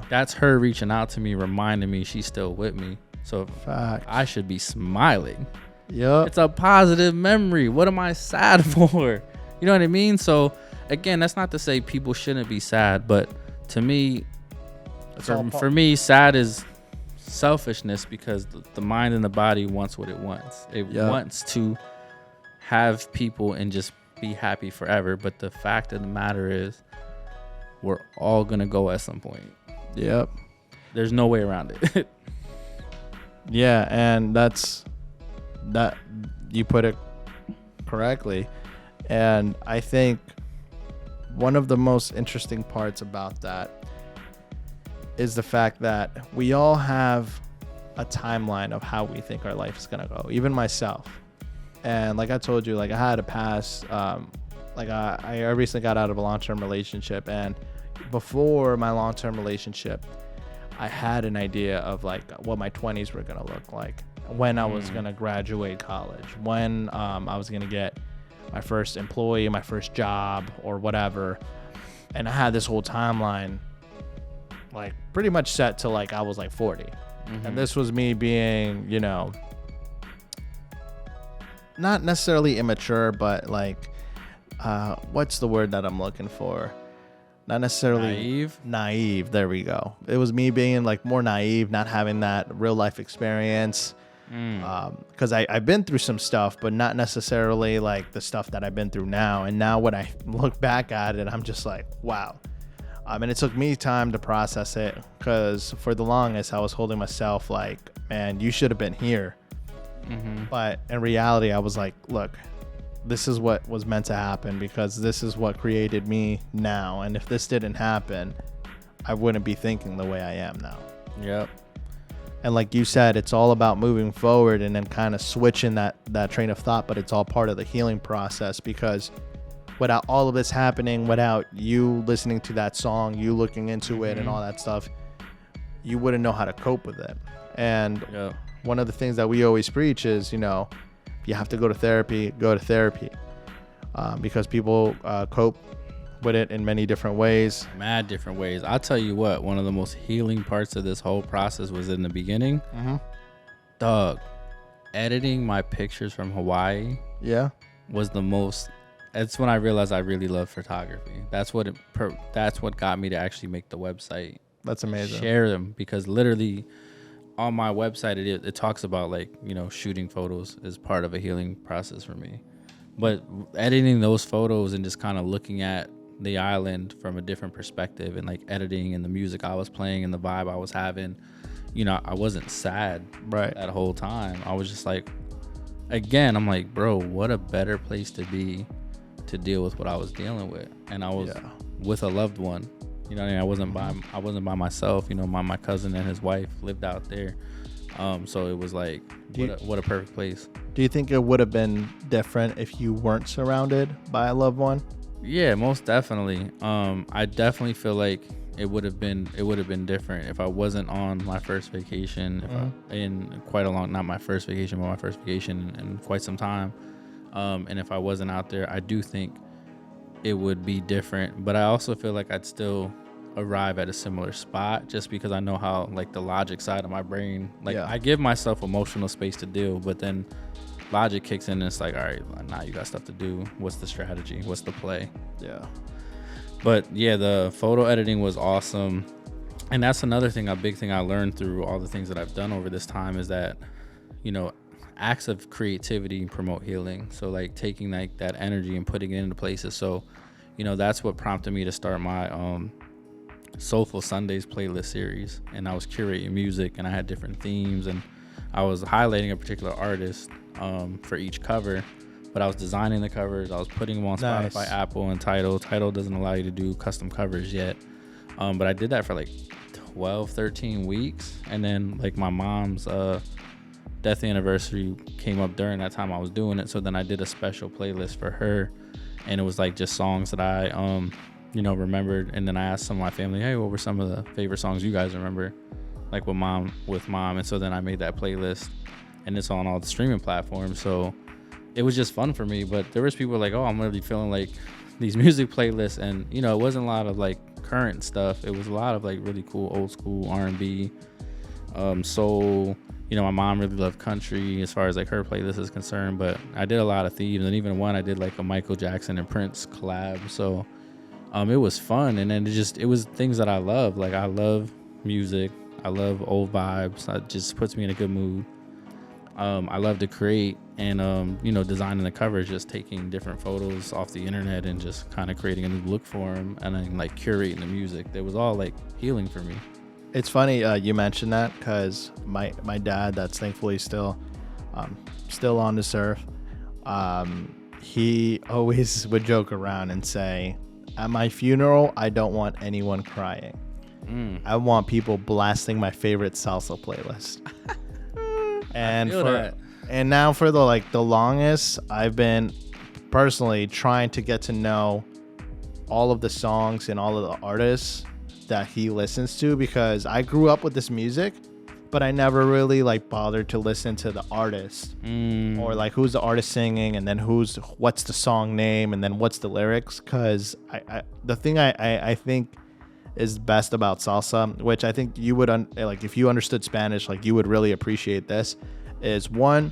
[SPEAKER 2] that's her reaching out to me, reminding me she's still with me. So I should be smiling. It's a positive memory. What am I sad for? You know what I mean? So again, that's not to say people shouldn't be sad, but to me, for me, sad is selfishness, because the mind and the body wants what it wants. It wants to have people and just be happy forever. But the fact of the matter is, we're all gonna go at some point. There's no way around it.
[SPEAKER 1] And that you put it correctly. And I think one of the most interesting parts about that is the fact that we all have a timeline of how we think our life is going to go, even myself. And like I told you, like I had a past, like I recently got out of a long-term relationship, and before my long-term relationship, I had an idea of like what my 20s were going to look like, when I was going to graduate college, when I was going to get my first employee, my first job, or whatever. And I had this whole timeline like pretty much set to like I was like 40. And this was me being, you know, not necessarily immature, but like, what's the word that I'm looking for? Not necessarily naive. There we go. It was me being like more naive, not having that real life experience. Because I've been through some stuff, but not necessarily like the stuff that I've been through now. And now when I look back at it, I'm just like, wow. And it took me time to process it, because for the longest I was holding myself like, man, you should have been here. But in reality, I was like, look, this is what was meant to happen, because this is what created me now. And if this didn't happen, I wouldn't be thinking the way I am now.
[SPEAKER 2] Yep.
[SPEAKER 1] And like you said, it's all about moving forward and then kind of switching that train of thought, but it's all part of the healing process, because without all of this happening, without you listening to that song, you looking into it and all that stuff, you wouldn't know how to cope with it. And one of the things that we always preach is, if you have to go to therapy, go to therapy, because people cope with it in many different ways.
[SPEAKER 2] Mad different ways. I'll tell you what, one of the most healing parts of this whole process was in the beginning. Dog, editing my pictures from Hawaii was the most. It's when I realized I really love photography. That's what got me to actually make the website.
[SPEAKER 1] That's amazing.
[SPEAKER 2] Share them, because literally on my website it talks about like, shooting photos is part of a healing process for me. But editing those photos and just kind of looking at the island from a different perspective, and like editing and the music I was playing and the vibe I was having, I wasn't sad that whole time. I was just like, again, I'm like, bro, what a better place to be to deal with what I was dealing with. And I was with a loved one. You know what I mean? I wasn't by myself. My cousin and his wife lived out there. So it was like, what a perfect place.
[SPEAKER 1] Do you think it would have been different if you weren't surrounded by a loved one?
[SPEAKER 2] Yeah, most definitely. I definitely feel like it would have been different if I wasn't on my first vacation in quite a long, not my first vacation, but my first vacation in quite some time. And if I wasn't out there, I do think it would be different. But I also feel like I'd still arrive at a similar spot, just because I know how, like, the logic side of my brain, like, I give myself emotional space to deal, but then logic kicks in and it's like, all right, now you got stuff to do. What's the strategy? What's the play?
[SPEAKER 1] Yeah.
[SPEAKER 2] But yeah, the photo editing was awesome. And that's another thing, a big thing I learned through all the things that I've done over this time, is that, acts of creativity promote healing. So like taking like that energy and putting it into places. So, that's what prompted me to start my Soulful Sundays playlist series. And I was curating music, and I had different themes, and I was highlighting a particular artist for each cover, but I was designing the covers. I was putting them on Spotify, Apple, and Tidal. Tidal doesn't allow you to do custom covers yet. But I did that for like 12, 13 weeks. And then like my mom's death anniversary came up during that time I was doing it. So then I did a special playlist for her, and it was like just songs that I, remembered. And then I asked some of my family, hey, what were some of the favorite songs you guys remember? Like with mom. And so then I made that playlist, and it's on all the streaming platforms. So it was just fun for me. But there was people like, oh, I'm going to be feeling like these music playlists. And, it wasn't a lot of like current stuff. It was a lot of like really cool old school R&B, soul. My mom really loved country as far as like her playlist is concerned, but I did a lot of themes, and even one I did like a Michael Jackson and Prince collab. So it was fun. And then it was things that I love. Like I love music. I love old vibes. It just puts me in a good mood. I love to create, and designing the covers, just taking different photos off the internet and just kind of creating a new look for them, and then like curating the music. It was all like healing for me.
[SPEAKER 1] It's funny you mentioned that, because my dad, that's thankfully still on this earth, he always would joke around and say, at my funeral, I don't want anyone crying. I want people blasting my favorite salsa playlist. And now for the longest, I've been personally trying to get to know all of the songs and all of the artists that he listens to, because I grew up with this music, but I never really like bothered to listen to the artist or like who's the artist singing, and then what's the song name, and then what's the lyrics. Because the thing I think is best about salsa, which I think you would like if you understood Spanish, like you would really appreciate this, is one,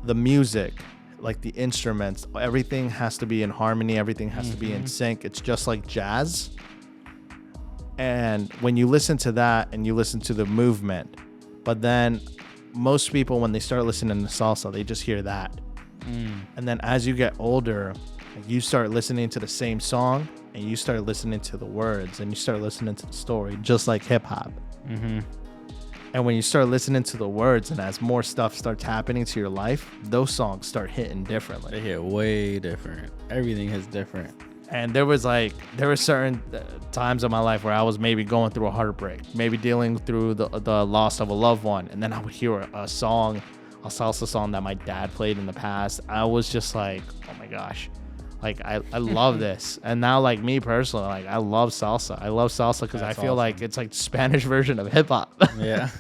[SPEAKER 1] the music, like the instruments, everything has to be in harmony, everything has to be in sync. It's just like jazz. And when you listen to that and you listen to the movement, but then most people, when they start listening to salsa, they just hear that. And then as you get older, you start listening to the same song and you start listening to the words and you start listening to the story, just like hip hop. And when you start listening to the words and as more stuff starts happening to your life, those songs start hitting differently.
[SPEAKER 2] They hit way different. Everything is different.
[SPEAKER 1] And there were certain times in my life where I was maybe going through a heartbreak, maybe dealing through the loss of a loved one. And then I would hear a salsa song that my dad played in the past. I was just like, oh my gosh. Like, I love this. And now, like, me personally, like, I love salsa. I love salsa because I feel like it's like the Spanish version of hip hop.
[SPEAKER 2] Yeah.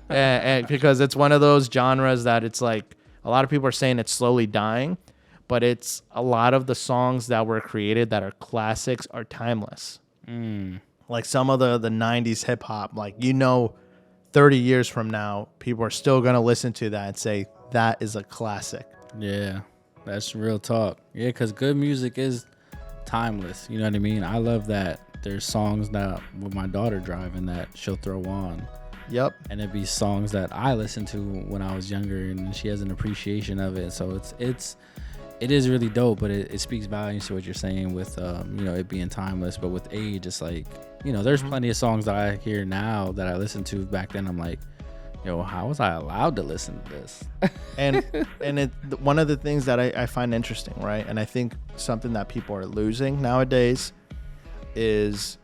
[SPEAKER 1] and because it's one of those genres that it's like, a lot of people are saying it's slowly dying, but it's a lot of the songs that were created that are classics are timeless. Like some of the 90s hip hop, like, 30 years from now, people are still going to listen to that and say, that is a classic.
[SPEAKER 2] Yeah. That's real talk. Yeah, because good music is timeless. You know what I mean? I love that there's songs that with my daughter driving that she'll throw on.
[SPEAKER 1] Yep.
[SPEAKER 2] And it'd be songs that I listened to when I was younger, and she has an appreciation of it. So it is really dope, but it speaks volumes to what you're saying with it being timeless. But with age, it's like, there's plenty of songs that I hear now that I listened to back then. I'm like, yo, how was I allowed to listen to this?
[SPEAKER 1] and one of the things that I find interesting, right? And I think something that people are losing nowadays is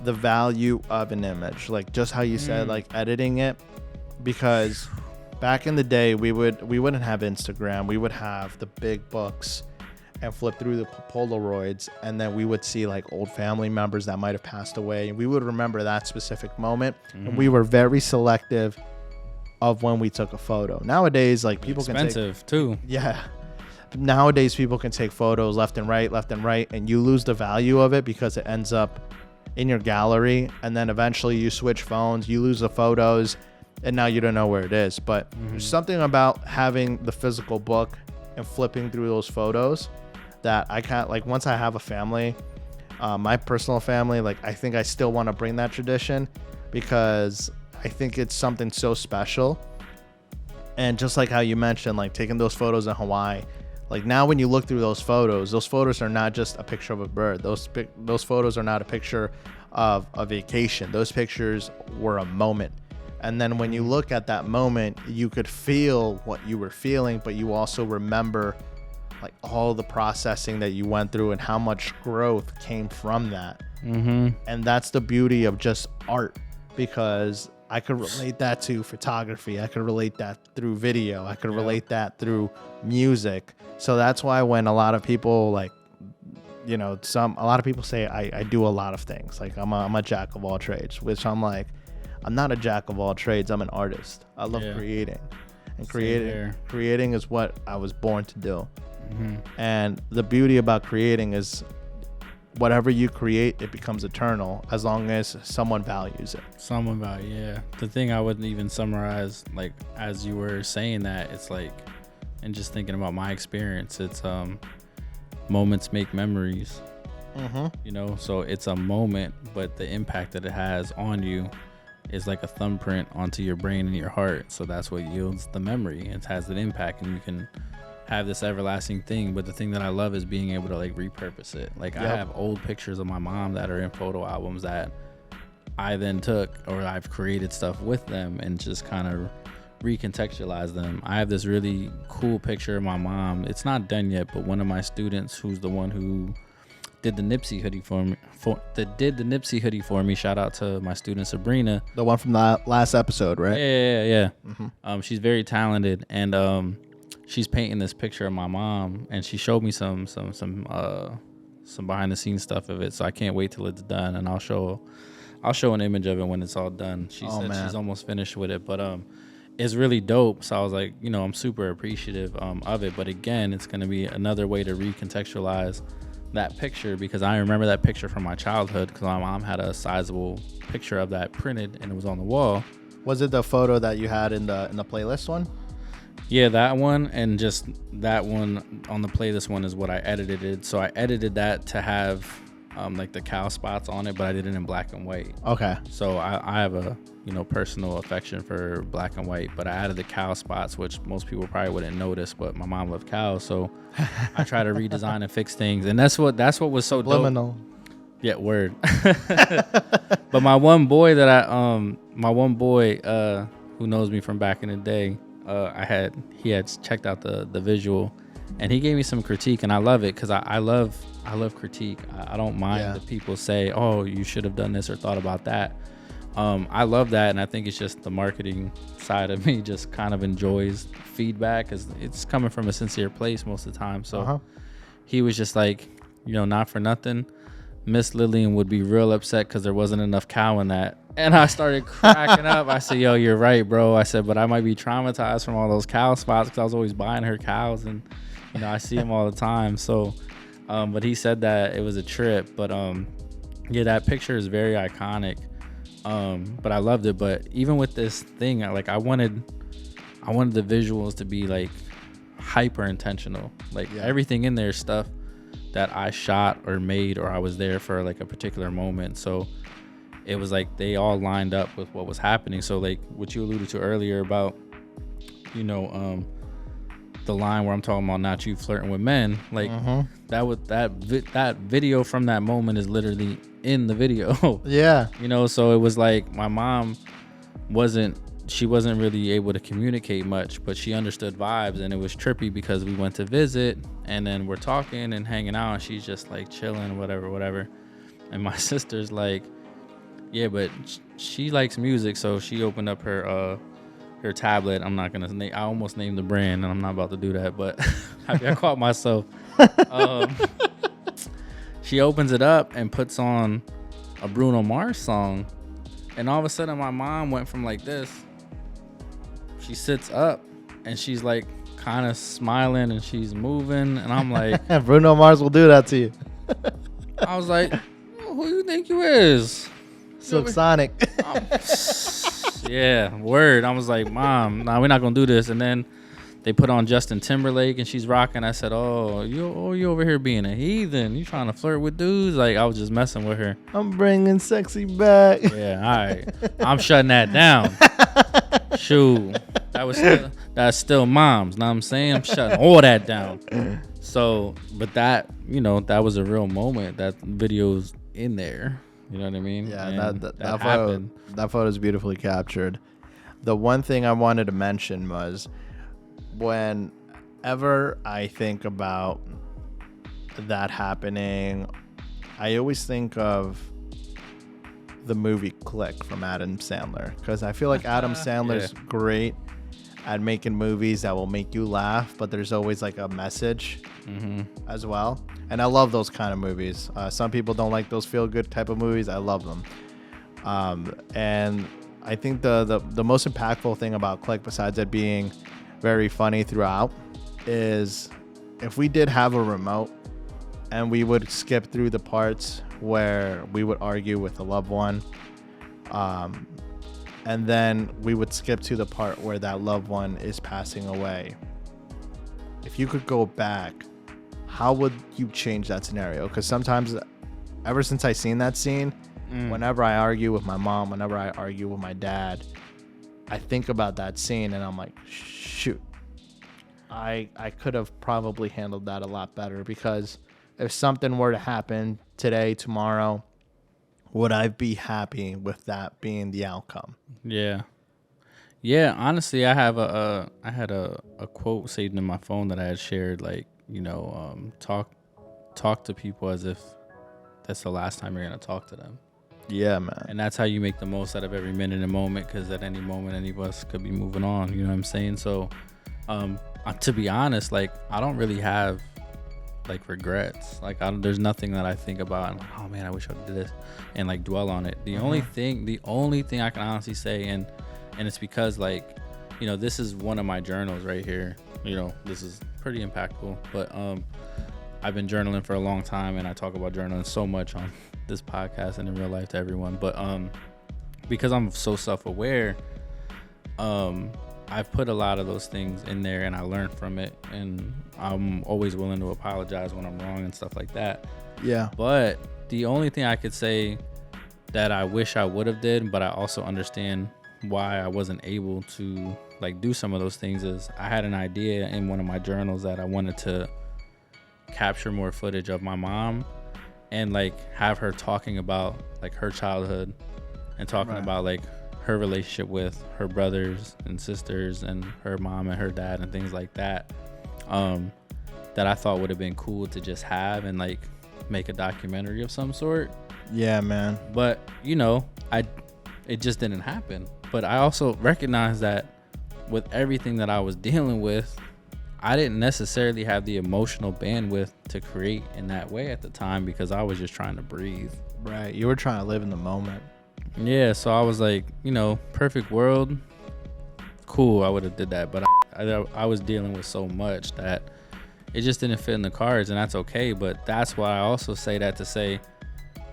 [SPEAKER 1] the value of an image. Like just how you said, like editing it, because back in the day we wouldn't have Instagram. We would have the big books and flip through the Polaroids, and then we would see like old family members that might have passed away, and we would remember that specific moment. And we were very selective of when we took a photo. Nowadays, like people can take
[SPEAKER 2] expensive too.
[SPEAKER 1] Yeah. Nowadays people can take photos left and right, and you lose the value of it because it ends up in your gallery, and then eventually you switch phones, you lose the photos, and now you don't know where it is. But there's something about having the physical book and flipping through those photos that I can't, like, once I have a family, my personal family, like, I think I still want to bring that tradition because I think it's something so special. And just like how you mentioned, like taking those photos in Hawaii, like now when you look through those photos are not just a picture of a bird. Those photos are not a picture of a vacation. Those pictures were a moment. And then when you look at that moment, you could feel what you were feeling, but you also remember like all the processing that you went through and how much growth came from that. And that's the beauty of just art, because I could relate that to photography. I could relate that through video. I could relate that through music. So that's why when a lot of people a lot of people say I do a lot of things. Like I'm a jack of all trades, which I'm like, I'm not a jack of all trades. I'm an artist. I love creating, and creating is what I was born to do. And the beauty about creating is whatever you create, it becomes eternal as long as someone values it.
[SPEAKER 2] The thing I wouldn't even summarize, like as you were saying that, it's like, and just thinking about my experience, it's moments make memories. So it's a moment, but the impact that it has on you is like a thumbprint onto your brain and your heart. So that's what yields the memory. It has an impact, and you can have this everlasting thing. But the thing that I love is being able to like repurpose it. Like I have old pictures of my mom that are in photo albums that I then took, or I've created stuff with them and just kind of recontextualize them. I have this really cool picture of my mom. It's not done yet, but one of my students, who's the one who did the Nipsey hoodie for me. Shout out to my student Sabrina,
[SPEAKER 1] the one from the last episode, right?
[SPEAKER 2] Yeah. She's very talented, and she's painting this picture of my mom, and she showed me some behind the scenes stuff of it. So I can't wait till it's done, and I'll show an image of it when it's all done. She said she's almost finished with it, but it's really dope. So I was like, I'm super appreciative of it. But again, it's gonna be another way to recontextualize that picture, because I remember that picture from my childhood, because my mom had a sizable picture of that printed and it was on the wall.
[SPEAKER 1] Was it the photo that you had in the playlist one?
[SPEAKER 2] Yeah, that one, and just that one on the playlist one is what I edited it. So I edited that to have like the cow spots on it, but I did it in black and white.
[SPEAKER 1] Okay.
[SPEAKER 2] So I have a personal affection for black and white, but I added the cow spots, which most people probably wouldn't notice, but my mom loved cows, so I try to redesign and fix things, and that's what was so
[SPEAKER 1] Subliminal.
[SPEAKER 2] dope. Yeah, word. But my one boy who knows me from back in the day, he had checked out the visual, and he gave me some critique, and I love it because I love critique. I don't mind if people say, oh, you should have done this or thought about that. I love that, and I think it's just the marketing side of me just kind of enjoys feedback because it's coming from a sincere place most of the time. So he was just like, not for nothing, Miss Lillian would be real upset because there wasn't enough cow in that. And I started cracking up. I said, yo, you're right, bro. I said, but I might be traumatized from all those cow spots because I was always buying her cows, and I see them all the time. So but he said that it was a trip. But yeah, that picture is very iconic. But I loved it. But even with this thing, I wanted the visuals to be like hyper intentional. Everything in there is stuff that I shot or made, or I was there for like a particular moment. So it was like they all lined up with what was happening. So like what you alluded to earlier about, the line where I'm talking about not you flirting with men, like that video from that moment is literally in the video.
[SPEAKER 1] Yeah.
[SPEAKER 2] So it was like my mom wasn't really able to communicate much, but she understood vibes, and it was trippy because we went to visit and then we're talking and hanging out, and she's just like chilling, whatever. And my sister's like, yeah, but she likes music, so she opened up her tablet. I'm not gonna I almost named the brand, and I'm not about to do that, but I caught myself. She opens it up and puts on a Bruno Mars song, and all of a sudden my mom went from like this. She sits up and she's like kind of smiling and she's moving, and I'm like,
[SPEAKER 1] Bruno Mars will do that to you.
[SPEAKER 2] I was like, who you think you is?
[SPEAKER 1] Subsonic.
[SPEAKER 2] Yeah, word. I was like, Mom, nah, we're not gonna do this. And then they put on Justin Timberlake and she's rocking. I said, you over here being a heathen. You trying to flirt with dudes? Like, I was just messing with her.
[SPEAKER 1] I'm bringing sexy back.
[SPEAKER 2] Yeah, all right. I'm shutting that down. Shoot, that's still moms. Know what I'm saying? I'm shutting all that down. So, but that, that was a real moment. That video's in there. You know what I mean?
[SPEAKER 1] Yeah, that photo is beautifully captured. The one thing I wanted to mention was, whenever I think about that happening, I always think of the movie Click from Adam Sandler, because I feel like Adam Sandler's great at making movies that will make you laugh, but there's always like a message as well. And I love those kind of movies. Some people don't like those feel-good type of movies. I love them. And I think the most impactful thing about Click, besides it being very funny throughout, is if we did have a remote and we would skip through the parts where we would argue with a loved one, and then we would skip to the part where that loved one is passing away. If you could go back, how would you change that scenario? Because sometimes, ever since I seen that scene, whenever I argue with my mom, whenever I argue with my dad, I think about that scene and I'm like, shoot, I could have probably handled that a lot better, because if something were to happen today, tomorrow, would I be happy with that being the outcome?
[SPEAKER 2] Yeah. Yeah, honestly, I had a quote saved in my phone that I had shared, like, talk to people as if that's the last time you're going to talk to them.
[SPEAKER 1] Yeah, man.
[SPEAKER 2] And that's how you make the most out of every minute and moment, because at any moment, any of us could be moving on. You know what I'm saying? So, to be honest, like, I don't really have, like, regrets. Like, there's nothing that I think about and, oh, man, I wish I did this, and, like, dwell on it. The only thing I can honestly say, and it's because, like, this is one of my journals right here. This is pretty impactful, but I've been journaling for a long time, and I talk about journaling so much on this podcast and in real life to everyone. But because I'm so self-aware, I I've put a lot of those things in there and I learned from it, and I'm always willing to apologize when I'm wrong and stuff like that.
[SPEAKER 1] Yeah.
[SPEAKER 2] But the only thing I could say that I wish I would have did, but I also understand why I wasn't able to like do some of those things, is I had an idea in one of my journals that I wanted to capture more footage of my mom and like have her talking about like her childhood and talking about like her relationship with her brothers and sisters and her mom and her dad and things like that, that I thought would have been cool to just have and like make a documentary of some sort.
[SPEAKER 1] Yeah, man.
[SPEAKER 2] But it just didn't happen. But I also recognize that with everything that I was dealing with, I didn't necessarily have the emotional bandwidth to create in that way at the time, because I was just trying to breathe.
[SPEAKER 1] Right. You were trying to live in the moment.
[SPEAKER 2] Yeah, so I was like, perfect world, cool, I would have did that. But I was dealing with so much that it just didn't fit in the cards, and that's okay. But that's why I also say that to say,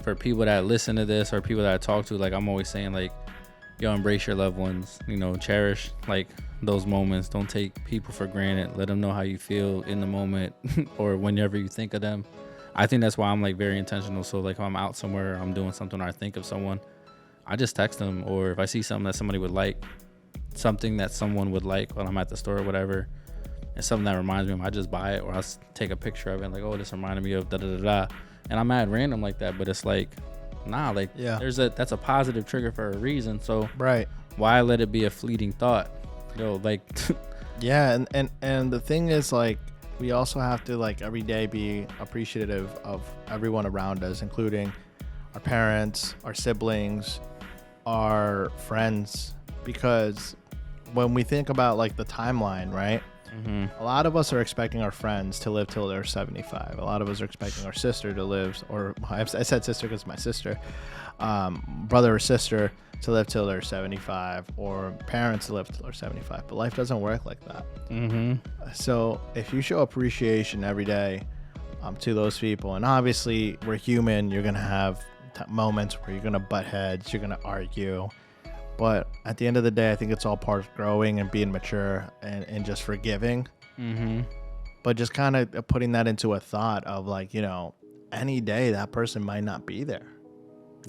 [SPEAKER 2] for people that listen to this or people that I talk to, like I'm always saying, like, yo, embrace your loved ones, cherish like those moments. Don't take people for granted. Let them know how you feel in the moment or whenever you think of them. I think that's why I'm like very intentional. So like if I'm out somewhere, I'm doing something, or I think of someone, I just text them. Or if I see something that somebody would like, something that someone would like when I'm at the store or whatever, and something that reminds me of them, I just buy it, or I'll take a picture of it and like, oh, this reminded me of da da da da. And I'm at random like that, but it's like, nah, like that's a positive trigger for a reason. So why let it be a fleeting thought? Like
[SPEAKER 1] yeah, and the thing is, like, we also have to like every day be appreciative of everyone around us, including our parents, our siblings, our friends, because when we think about like the timeline, right? Mm-hmm. A lot of us are expecting our friends to live till they're 75. A lot of us are expecting our sister to live, or I said sister because my sister, brother or sister to live till they're 75, or parents to live till they're 75. But life doesn't work like that. Mm-hmm. So if you show appreciation every day to those people, and obviously we're human, you're gonna have moments where you're gonna butt heads, you're gonna argue. But at the end of the day, I think it's all part of growing and being mature and just forgiving. Mm-hmm. But just kind of putting that into a thought of like, any day that person might not be there.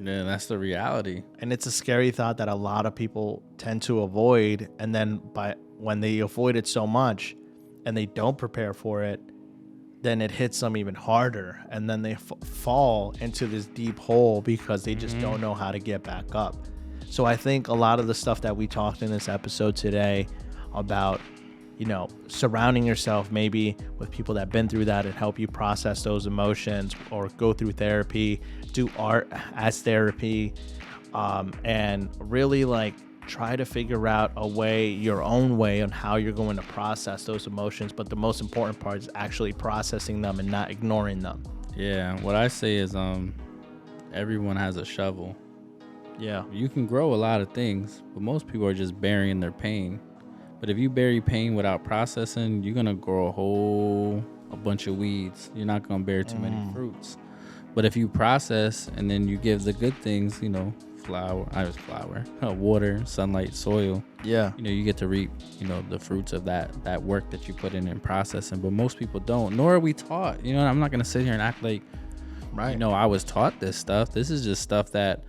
[SPEAKER 2] Yeah, that's the reality.
[SPEAKER 1] And it's a scary thought that a lot of people tend to avoid. And then when they avoid it so much and they don't prepare for it, then it hits them even harder. And then they fall into this deep hole because they just don't know how to get back up. So I think a lot of the stuff that we talked in this episode today about, surrounding yourself maybe with people that have been through that and help you process those emotions, or go through therapy, do art as therapy, and really like try to figure out your own way on how you're going to process those emotions. But the most important part is actually processing them and not ignoring them.
[SPEAKER 2] Yeah, what I say is everyone has a shovel.
[SPEAKER 1] Yeah.
[SPEAKER 2] You can grow a lot of things, but most people are just burying their pain. But if you bury pain without processing, you're going to grow a bunch of weeds. You're not going to bear too many fruits. But if you process and then you give the good things, water, sunlight, soil. Yeah. You get to reap, the fruits of that work that you put in processing. But most people don't, nor are we taught. I'm not going to sit here and act like, I was taught this stuff. This is just stuff that,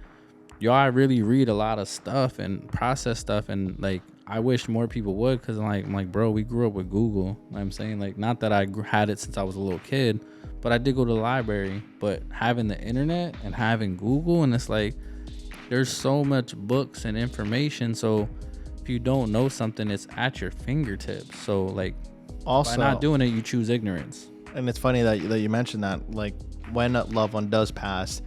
[SPEAKER 2] I really read a lot of stuff and process stuff, and like I wish more people would, because I'm like, bro, we grew up with Google. You know what I'm saying, like, not that I had it since I was a little kid, but I did go to the library. But having the internet and having Google, and it's like there's so much books and information. So if you don't know something, it's at your fingertips. So like, also by not doing it, you choose ignorance.
[SPEAKER 1] And it's funny that you mentioned that. Like, when a loved one does pass,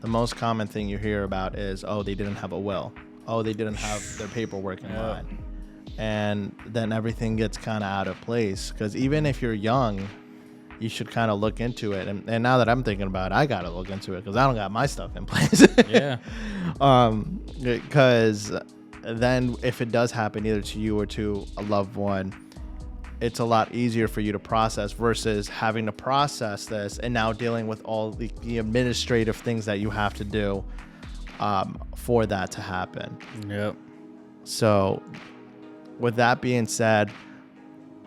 [SPEAKER 1] the most common thing you hear about is, oh, they didn't have a will. Oh, they didn't have their paperwork in line. And then everything gets kind of out of place. Because even if you're young, you should kind of look into it. And now that I'm thinking about it, I got to look into it because I don't got my stuff in place.
[SPEAKER 2] Yeah.
[SPEAKER 1] Because then if it does happen either to you or to a loved one, it's a lot easier for you to process versus having to process this and now dealing with all the administrative things that you have to do for that to happen.
[SPEAKER 2] Yep.
[SPEAKER 1] So with that being said,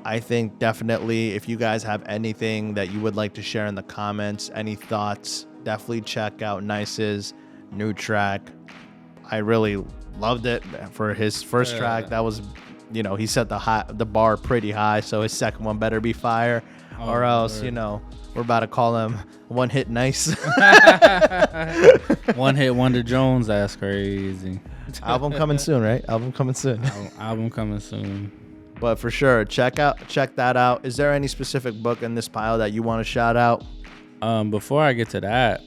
[SPEAKER 1] I think definitely if you guys have anything that you would like to share in the comments, any thoughts, definitely check out Nyce's new track. I really loved it for his first track. That was, he set the bar pretty high, so his second one better be fire, or else, we're about to call him One Hit Nyce.
[SPEAKER 2] One Hit Wonder Jones, that's crazy.
[SPEAKER 1] Album coming soon, right? Album coming soon.
[SPEAKER 2] Album coming soon.
[SPEAKER 1] But for sure, check that out. Is there any specific book in this pile that you want to shout out?
[SPEAKER 2] Before I get to that,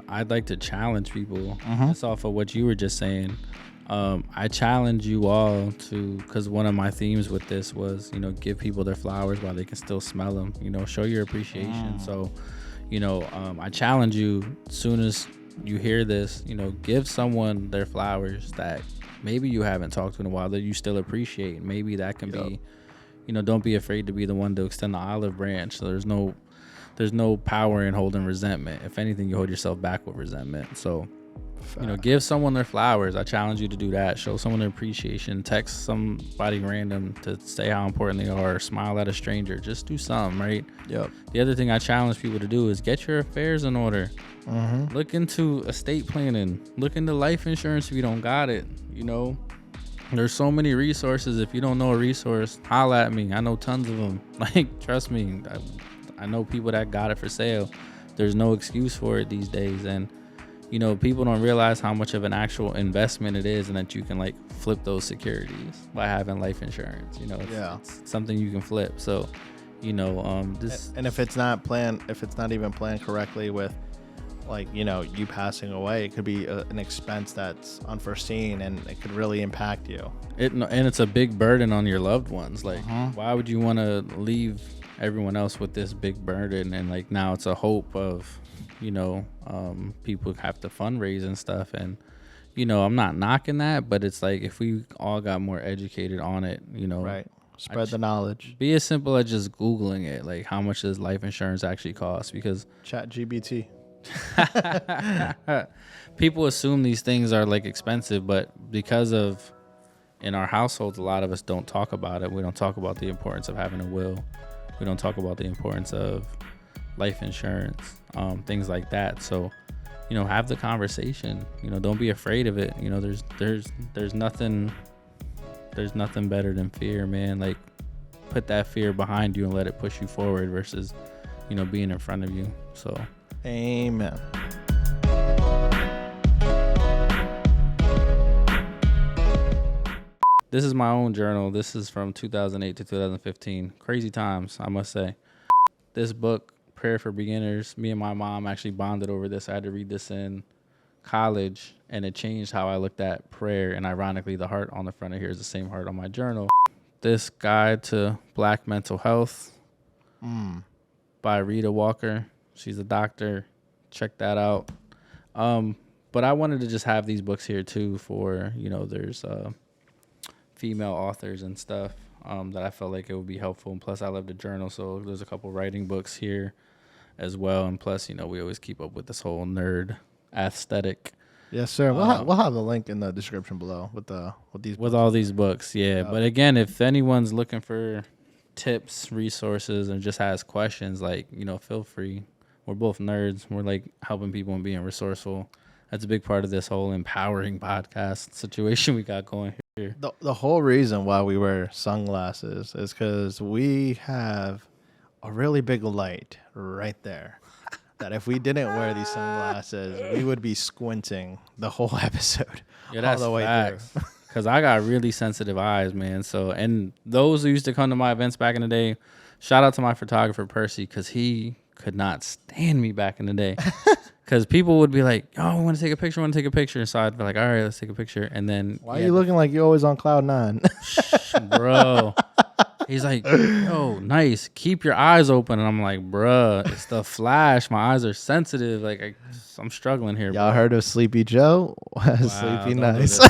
[SPEAKER 2] I'd like to challenge people. That's off of what you were just saying. I challenge you all to, because one of my themes with this was, give people their flowers while they can still smell them. Show your appreciation. So, I challenge you, as soon as you hear this, give someone their flowers that maybe you haven't talked to in a while that you still appreciate. Maybe that can be, don't be afraid to be the one to extend the olive branch. So there's no power in holding resentment. If anything, you hold yourself back with resentment. So, give someone their flowers. I challenge you to do that. Show someone their appreciation. Text somebody random to say how important they are. Smile at a stranger. Just do something, right?
[SPEAKER 1] Yep. The
[SPEAKER 2] other thing I challenge people to do is get your affairs in order. Look into estate planning. Look into life insurance if you don't got it. There's so many resources. If you don't know a resource, holla at me. I know tons of them. Trust me. I know people that got it for sale. There's no excuse for it these days. And people don't realize how much of an actual investment it is, and that you can flip those securities by having life insurance. It's something you can flip. So, this.
[SPEAKER 1] And if it's not even planned correctly with, you passing away, it could be an expense that's unforeseen, and it could really impact you.
[SPEAKER 2] And it's a big burden on your loved ones. Why would you want to leave everyone else with this big burden? And now it's a hope of, people have to fundraise and stuff. And, I'm not knocking that, but it's if we all got more educated on it,
[SPEAKER 1] right. Spread the knowledge.
[SPEAKER 2] Be as simple as just Googling it. How much does life insurance actually cost? Because
[SPEAKER 1] ChatGPT.
[SPEAKER 2] People assume these things are expensive, but because of in our households, a lot of us don't talk about it. We don't talk about the importance of having a will. We don't talk about the importance of life insurance, things like that. So, have the conversation. Don't be afraid of it. There's nothing better than fear, man. Put that fear behind you and let it push you forward versus, being in front of you. So,
[SPEAKER 1] amen.
[SPEAKER 2] This is my own journal. This is from 2008 to 2015. Crazy times, I must say. This book, Prayer for Beginners, me and my mom actually bonded over this. I had to read this in college, and it changed how I looked at prayer. And ironically, the heart on the front of here is the same heart on my journal. This Guide to Black Mental Health by Rita Walker. She's a doctor. Check that out. But I wanted to just have these books here too for, there's female authors and stuff that I felt like it would be helpful. And plus I love to journal, so there's a couple writing books here as well. And plus, we always keep up with this whole nerd aesthetic.
[SPEAKER 1] Yes, sir. We'll have the link in the description below with these books.
[SPEAKER 2] With all these books, yeah. But again, if anyone's looking for tips, resources, and just has questions, feel free. We're both nerds. We're helping people and being resourceful. That's a big part of this whole empowering podcast situation we got going here.
[SPEAKER 1] The whole reason why we wear sunglasses is because we have a really big light right there. That if we didn't wear these sunglasses, we would be squinting the whole episode all the way through.
[SPEAKER 2] Because I got really sensitive eyes, man. So, and those who used to come to my events back in the day, shout out to my photographer, Percy, because he could not stand me back in the day. Because people would be like, oh, I want to take a picture. So I'd be like, all right, let's take a picture. And then...
[SPEAKER 1] Why are you looking like you're always on cloud nine?
[SPEAKER 2] Bro. He's like, yo, nice. Keep your eyes open. And I'm like, bruh, it's the flash. My eyes are sensitive. I'm struggling here.
[SPEAKER 1] Y'all heard of Sleepy Joe? Sleepy
[SPEAKER 2] don't
[SPEAKER 1] Nice.